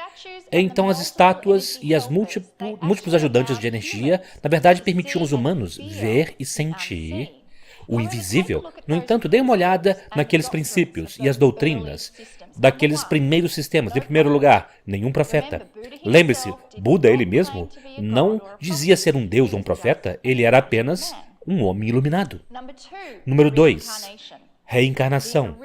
Então as estátuas e as múltiplos ajudantes de energia, na verdade, permitiam os humanos ver e sentir o invisível. No entanto, dê uma olhada naqueles princípios e as doutrinas daqueles primeiros sistemas. Em primeiro lugar, nenhum profeta. Lembre-se, Buda, ele mesmo, não dizia ser um deus ou um profeta, ele era apenas um homem iluminado. Número 2, reencarnação.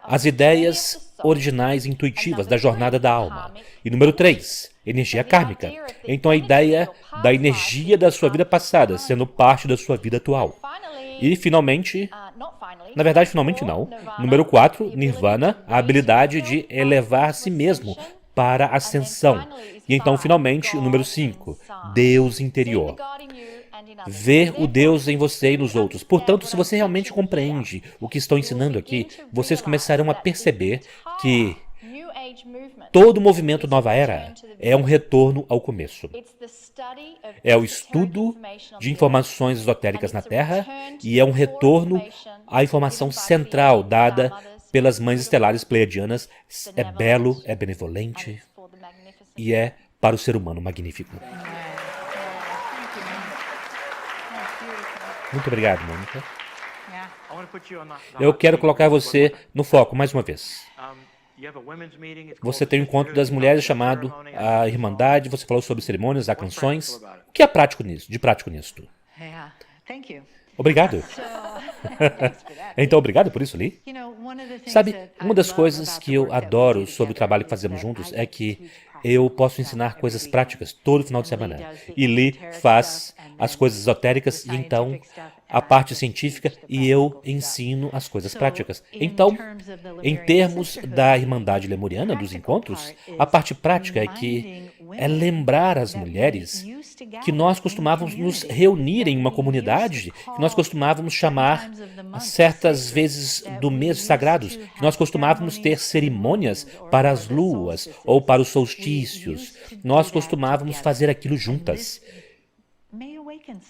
As ideias originais intuitivas da jornada da alma. E número 3, energia kármica. Então a ideia da energia da sua vida passada sendo parte da sua vida atual. E finalmente, na verdade finalmente não, número 4, nirvana, a habilidade de elevar a si mesmo para a ascensão. E então finalmente o número 5, Deus interior. Ver o Deus em você e nos outros. Portanto, se você realmente compreende o que estou ensinando aqui, vocês começarão a perceber que todo movimento Nova Era é um retorno ao começo. É o estudo de informações esotéricas na Terra e é um retorno à informação central dada pelas mães estelares pleiadianas. É belo, é benevolente e é para o ser humano magnífico. Muito obrigado, Mônica. Eu quero colocar você no foco mais uma vez. Você tem um encontro das mulheres chamado a Irmandade, você falou sobre cerimônias, há canções. O que é prático nisso, de prático nisto? Obrigado. Então, obrigado por isso, Lee. Sabe, uma das coisas que eu adoro sobre o trabalho que fazemos juntos é que eu posso ensinar coisas práticas todo final de semana. E Lee faz as coisas esotéricas e então a parte científica e eu ensino as coisas práticas. Então, em termos da Irmandade Lemuriana, dos encontros, a parte prática é lembrar as mulheres que nós costumávamos nos reunir em uma comunidade, que nós costumávamos chamar certas vezes do mês sagrados, que nós costumávamos ter cerimônias para as luas ou para os solstícios. Nós costumávamos fazer aquilo juntas.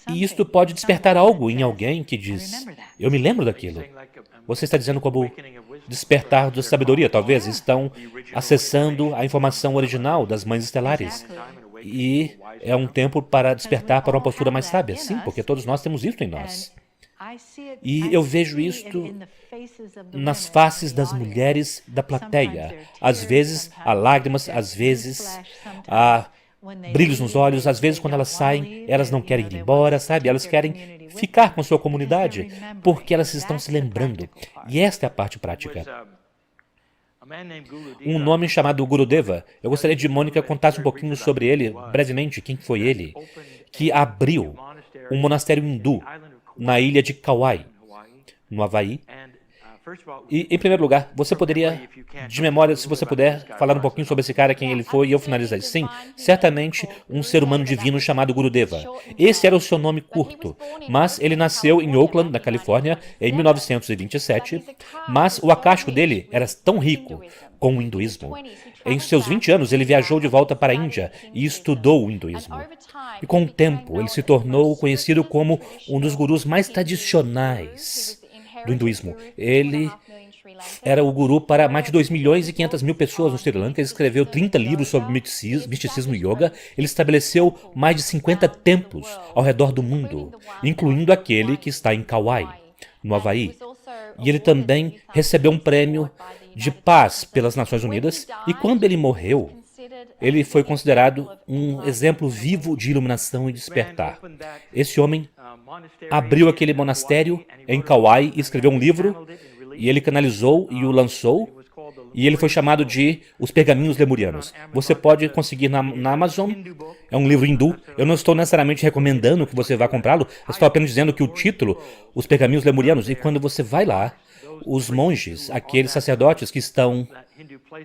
E isto pode despertar algo em alguém que diz, eu me lembro daquilo. Você está dizendo como despertar da sabedoria, talvez. Estão acessando a informação original das mães estelares. E é um tempo para despertar para uma postura mais sábia. Sim, porque todos nós temos isso em nós. E eu vejo isto nas faces das mulheres da plateia. Às vezes há lágrimas, às vezes há brilhos nos olhos, às vezes quando elas saem, elas não querem ir embora, sabe? Elas querem ficar com a sua comunidade, porque elas estão se lembrando. E esta é a parte prática. Um nome chamado Gurudeva. Eu gostaria de Mônica contasse um pouquinho sobre ele, brevemente, quem foi ele, que abriu um monastério hindu na ilha de Kauai, no Havaí. E, em primeiro lugar, você poderia, de memória, se você puder, falar um pouquinho sobre esse cara, quem ele foi, e eu finalizar. Sim, certamente um ser humano divino chamado Gurudeva. Esse era o seu nome curto, mas ele nasceu em Oakland, na Califórnia, em 1927, mas o akáshico dele era tão rico com o hinduísmo. Em seus 20 anos, ele viajou de volta para a Índia e estudou o hinduísmo. E com o tempo, ele se tornou conhecido como um dos gurus mais tradicionais do hinduísmo. Ele era o guru para mais de 2.500.000 pessoas no Sri Lanka. Ele escreveu 30 livros sobre misticismo e yoga. Ele estabeleceu mais de 50 templos ao redor do mundo, incluindo aquele que está em Kauai, no Havaí. E ele também recebeu um prêmio de paz pelas Nações Unidas. E quando ele morreu, ele foi considerado um exemplo vivo de iluminação e despertar. Esse homem abriu aquele monastério em Kauai e escreveu um livro, e ele canalizou e o lançou, e ele foi chamado de Os Pergaminhos Lemurianos. Você pode conseguir na Amazon, é um livro hindu. Eu não estou necessariamente recomendando que você vá comprá-lo, eu estou apenas dizendo que o título, Os Pergaminhos Lemurianos, e quando você vai lá, os monges, aqueles sacerdotes que estão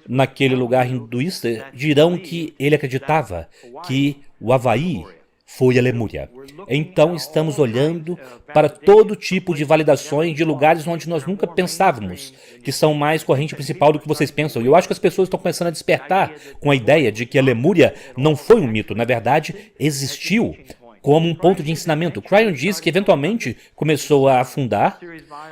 naquele lugar hinduísta, dirão que ele acreditava que o Havaí foi a Lemúria. Então estamos olhando para todo tipo de validações de lugares onde nós nunca pensávamos, que são mais corrente principal do que vocês pensam. E eu acho que as pessoas estão começando a despertar com a ideia de que a Lemúria não foi um mito, na verdade, existiu como um ponto de ensinamento. Cryon diz que eventualmente começou a afundar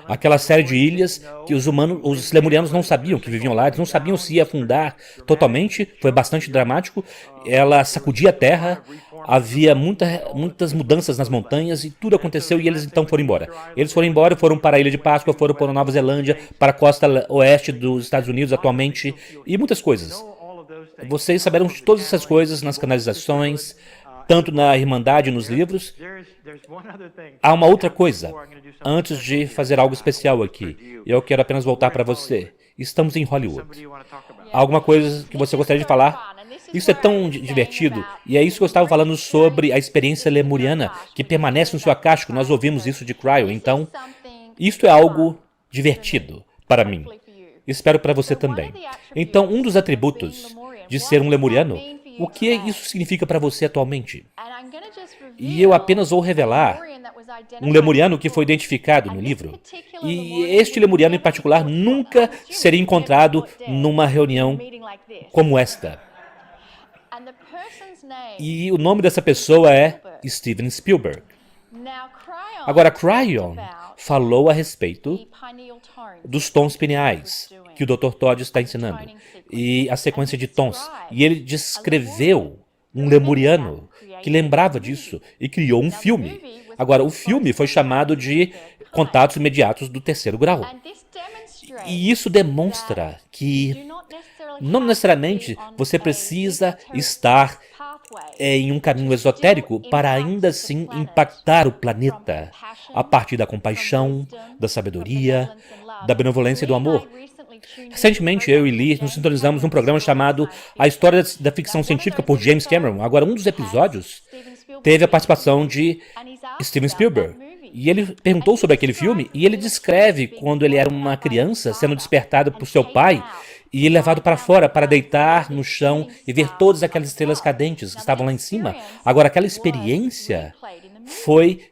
aquela série de ilhas que os lemurianos não sabiam que viviam lá, eles não sabiam se ia afundar totalmente, foi bastante dramático. Ela sacudia a terra, havia muitas mudanças nas montanhas e tudo aconteceu e eles então foram embora. Eles foram embora, foram para a Ilha de Páscoa, foram para a Nova Zelândia, para a costa oeste dos Estados Unidos atualmente e muitas coisas. Vocês saberão de todas essas coisas nas canalizações, tanto na Irmandade e nos livros. Há uma outra coisa, antes de fazer algo especial aqui. Eu quero apenas voltar para você. Estamos em Hollywood. Há alguma coisa que você gostaria de falar? Isso é tão divertido, e é isso que eu estava falando sobre a experiência lemuriana, que permanece no seu acástico. Nós ouvimos isso de Cryon, então, isso é algo divertido para mim. Espero para você também. Então, um dos atributos de ser um lemuriano, o que isso significa para você atualmente? E eu apenas vou revelar um lemuriano que foi identificado no livro. E este lemuriano em particular nunca seria encontrado numa reunião como esta. E o nome dessa pessoa é Steven Spielberg. Agora, Cryon falou a respeito dos tons pineais que o Dr. Todd está ensinando e a sequência de tons. E ele descreveu um lemuriano que lembrava disso e criou um filme. Agora, o filme foi chamado de Contatos Imediatos do Terceiro Grau. E isso demonstra que não necessariamente você precisa estar em um caminho esotérico para ainda assim impactar o planeta a partir da compaixão, da sabedoria, da benevolência e do amor. Recentemente, eu e Lee nos sintonizamos num programa chamado A História da Ficção Científica por James Cameron. Agora, um dos episódios teve a participação de Steven Spielberg. E ele perguntou sobre aquele filme e ele descreve quando ele era uma criança sendo despertado por seu pai e levado para fora para deitar no chão e ver todas aquelas estrelas cadentes que estavam lá em cima. Agora, aquela experiência foi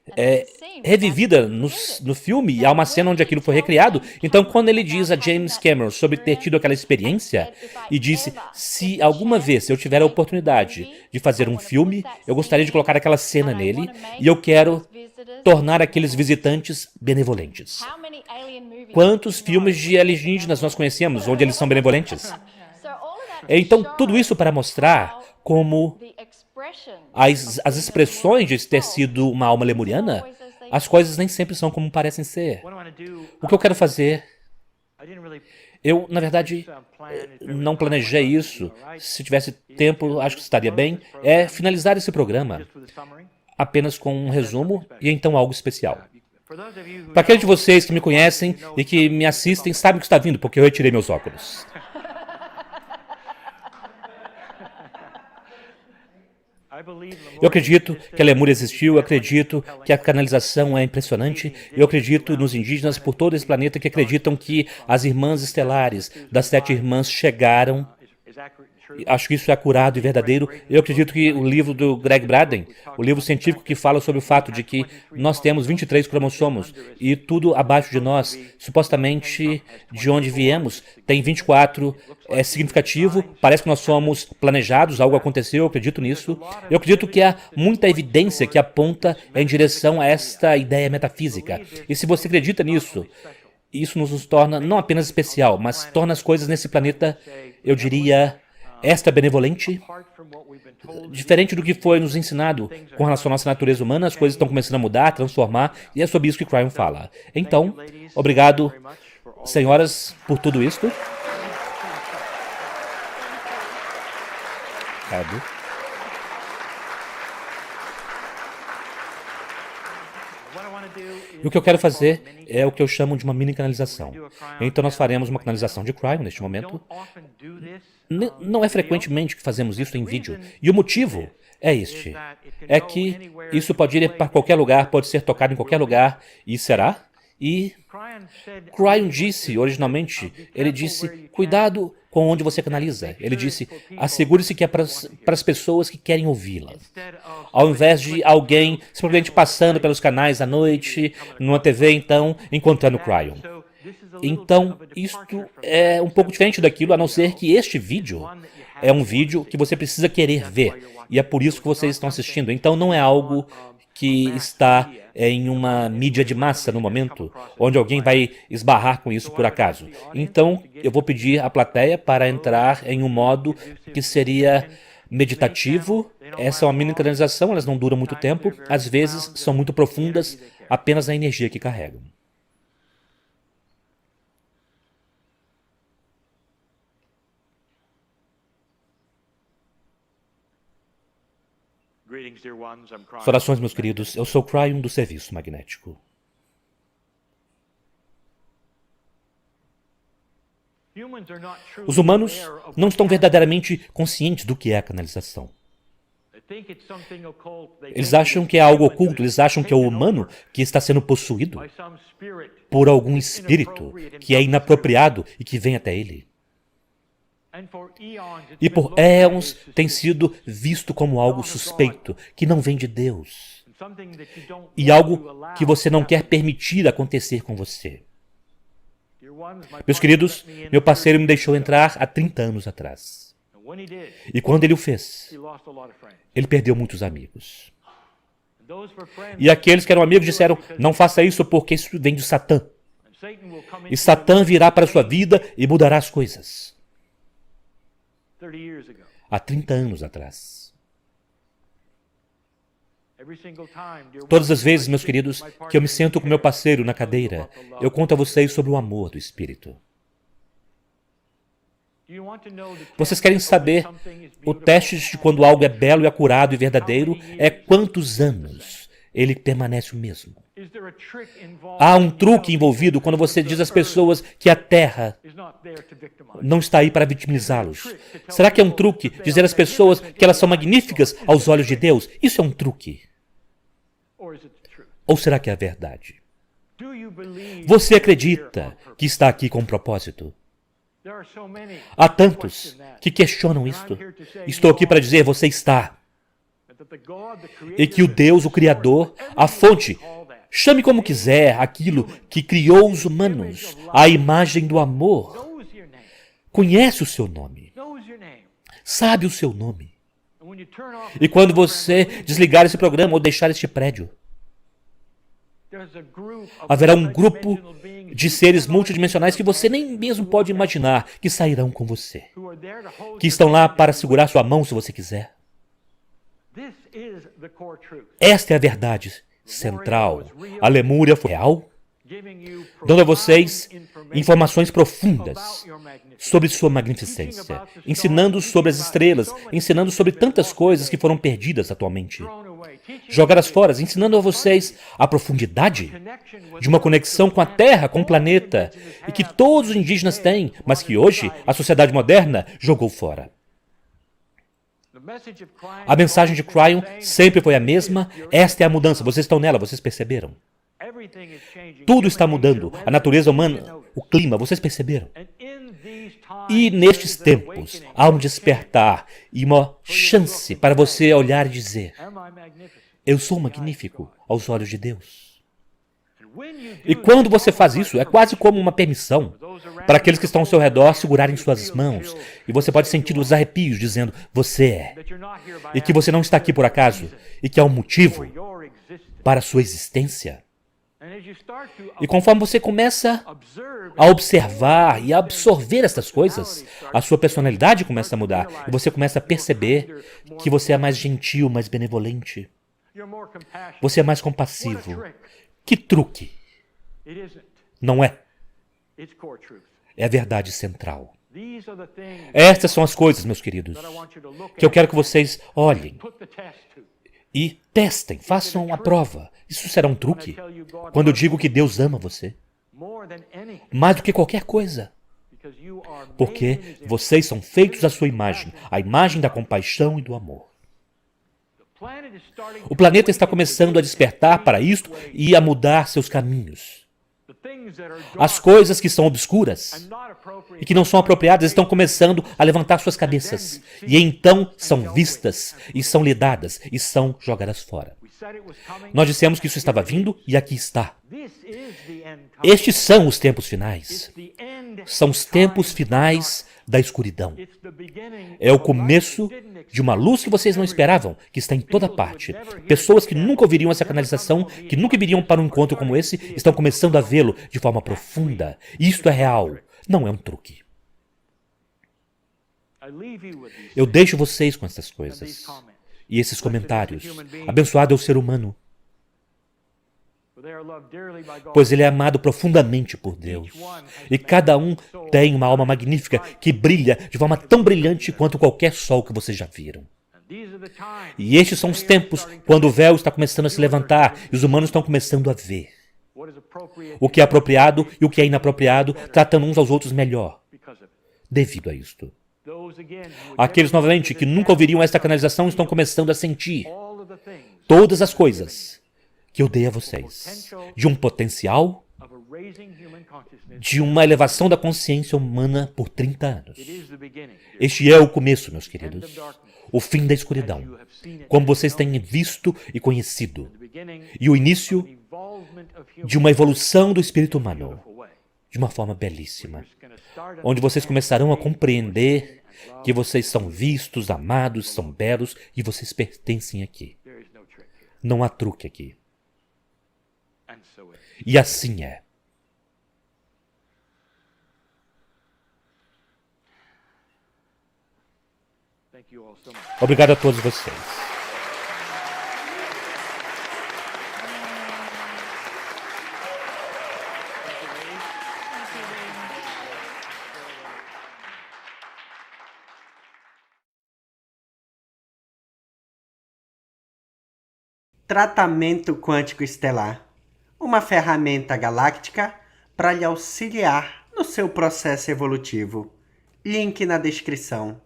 revivida no filme e há uma cena onde aquilo foi recriado. Então, quando ele diz a James Cameron sobre ter tido aquela experiência e disse, se alguma vez eu tiver a oportunidade de fazer um filme, eu gostaria de colocar aquela cena nele e eu quero tornar aqueles visitantes benevolentes. Quantos filmes de alienígenas nós conhecemos onde eles são benevolentes? Então, tudo isso para mostrar como as expressões de ter sido uma alma lemuriana, as coisas nem sempre são como parecem ser. O que eu quero fazer... Eu, na verdade, não planejei isso. Se tivesse tempo, acho que estaria bem. É finalizar esse programa apenas com um resumo e então algo especial. Para aqueles de vocês que me conhecem e que me assistem, sabem o que está vindo, porque eu retirei meus óculos. Eu acredito que a Lemúria existiu, eu acredito que a canalização é impressionante, eu acredito nos indígenas por todo esse planeta que acreditam que as irmãs estelares das 7 irmãs chegaram. Acho que isso é acurado e verdadeiro. Eu acredito que o livro do Greg Braden, o livro científico que fala sobre o fato de que nós temos 23 cromossomos e tudo abaixo de nós, supostamente de onde viemos, tem 24, é significativo, parece que nós somos planejados, algo aconteceu, eu acredito nisso. Eu acredito que há muita evidência que aponta em direção a esta ideia metafísica. E se você acredita nisso, isso nos torna não apenas especial, mas torna as coisas nesse planeta, eu diria... Esta benevolente, diferente do que foi nos ensinado com relação à nossa natureza humana, as coisas estão começando a mudar, a transformar, e é sobre isso que Cryon fala. Então, obrigado, senhoras, por tudo isto. E o que eu quero fazer é o que eu chamo de uma mini canalização. Então nós faremos uma canalização de cryo neste momento. Não é frequentemente que fazemos isso em vídeo. E o motivo é este. É que isso pode ir para qualquer lugar, pode ser tocado em qualquer lugar, e será? E Cryon disse, originalmente, ele disse, cuidado com onde você canaliza. Ele disse, assegure-se que é para as pessoas que querem ouvi-la. Ao invés de alguém simplesmente passando pelos canais à noite, numa TV, então, encontrando Cryon. Então, isto é um pouco diferente daquilo, a não ser que este vídeo é um vídeo que você precisa querer ver. E é por isso que vocês estão assistindo. Então, não é algo que está em uma mídia de massa no momento, onde alguém vai esbarrar com isso por acaso. Então, eu vou pedir à plateia para entrar em um modo que seria meditativo. Essa é uma mini canalização, elas não duram muito tempo, às vezes são muito profundas, apenas a energia que carregam. Saudações, meus queridos. Eu sou Cryon do Serviço Magnético. Os humanos não estão verdadeiramente conscientes do que é a canalização. Eles acham que é algo oculto, eles acham que é o humano que está sendo possuído por algum espírito que é inapropriado e que vem até ele. E por éons tem sido visto como algo suspeito, que não vem de Deus. E algo que você não quer permitir acontecer com você. Meus queridos, meu parceiro me deixou entrar há 30 anos atrás. E quando ele o fez, ele perdeu muitos amigos. E aqueles que eram amigos disseram, não faça isso porque isso vem de Satã. E Satã virá para a sua vida e mudará as coisas. Há 30 anos atrás. Todas as vezes, meus queridos, que eu me sento com meu parceiro na cadeira, eu conto a vocês sobre o amor do Espírito. Vocês querem saber o teste de quando algo é belo e acurado e verdadeiro é quantos anos ele permanece o mesmo. Há um truque envolvido quando você diz às pessoas que a Terra não está aí para vitimizá-los. Será que é um truque dizer às pessoas que elas são magníficas aos olhos de Deus? Isso é um truque. Ou será que é a verdade? Você acredita que está aqui com um propósito? Há tantos que questionam isto. Estou aqui para dizer, você está. E que o Deus, o Criador, a fonte, chame como quiser aquilo que criou os humanos, a imagem do amor, conhece o seu nome, sabe o seu nome. E quando você desligar esse programa ou deixar este prédio, haverá um grupo de seres multidimensionais que você nem mesmo pode imaginar que sairão com você, que estão lá para segurar sua mão se você quiser. Esta é a verdade central. A Lemúria foi real, dando a vocês informações profundas sobre sua magnificência, ensinando sobre as estrelas, ensinando sobre tantas coisas que foram perdidas atualmente, jogadas fora, ensinando a vocês a profundidade de uma conexão com a Terra, com o planeta, e que todos os indígenas têm, mas que hoje a sociedade moderna jogou fora. A mensagem de Cryon sempre foi a mesma. Esta é a mudança. Vocês estão nela, vocês perceberam? Tudo está mudando. A natureza humana, o clima, vocês perceberam? E nestes tempos, há um despertar e uma chance para você olhar e dizer, eu sou magnífico aos olhos de Deus. E quando você faz isso, é quase como uma permissão para aqueles que estão ao seu redor segurarem suas mãos. E você pode sentir os arrepios dizendo, você é. E que você não está aqui por acaso. E que há um motivo para a sua existência. E conforme você começa a observar e a absorver essas coisas, a sua personalidade começa a mudar. E você começa a perceber que você é mais gentil, mais benevolente. Você é mais compassivo. Que truque! Não é. É a verdade central. Estas são as coisas, meus queridos, que eu quero que vocês olhem E testem, façam a prova. Isso será um truque. Quando eu digo que Deus ama você, mais do que qualquer coisa. Porque vocês são feitos à sua imagem, a imagem da compaixão e do amor. O planeta está começando a despertar para isto e a mudar seus caminhos. As coisas que são obscuras e que não são apropriadas estão começando a levantar suas cabeças. E então são vistas, e são lidadas, e são jogadas fora. Nós dissemos que isso estava vindo e aqui está. Estes são os tempos finais. São os tempos finais da escuridão. É o começo de uma luz que vocês não esperavam, que está em toda parte. Pessoas que nunca ouviriam essa canalização, que nunca viriam para um encontro como esse, estão começando a vê-lo de forma profunda. Isto é real, não é um truque. Eu deixo vocês com essas coisas e esses comentários. Abençoado é o ser humano, pois ele é amado profundamente por Deus. E cada um tem uma alma magnífica que brilha de forma tão brilhante quanto qualquer sol que vocês já viram. E estes são os tempos quando o véu está começando a se levantar e os humanos estão começando a ver o que é apropriado e o que é inapropriado, tratando uns aos outros melhor, devido a isto. Aqueles, novamente, que nunca ouviriam esta canalização estão começando a sentir todas as coisas que eu dei a vocês, de um potencial, de uma elevação da consciência humana por 30 anos. Este é o começo, meus queridos, o fim da escuridão, como vocês têm visto e conhecido, e o início de uma evolução do espírito humano, de uma forma belíssima, onde vocês começarão a compreender que vocês são vistos, amados, são belos e vocês pertencem aqui. Não há truque aqui. E assim é. Obrigado a todos vocês. Tratamento quântico estelar. Uma ferramenta galáctica para lhe auxiliar no seu processo evolutivo. Link na descrição.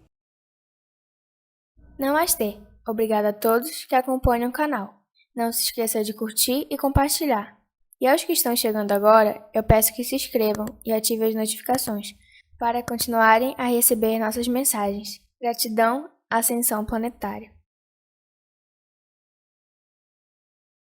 Namastê! Obrigada a todos que acompanham o canal. Não se esqueça de curtir e compartilhar. E aos que estão chegando agora, eu peço que se inscrevam e ativem as notificações para continuarem a receber nossas mensagens. Gratidão, Ascensão Planetária.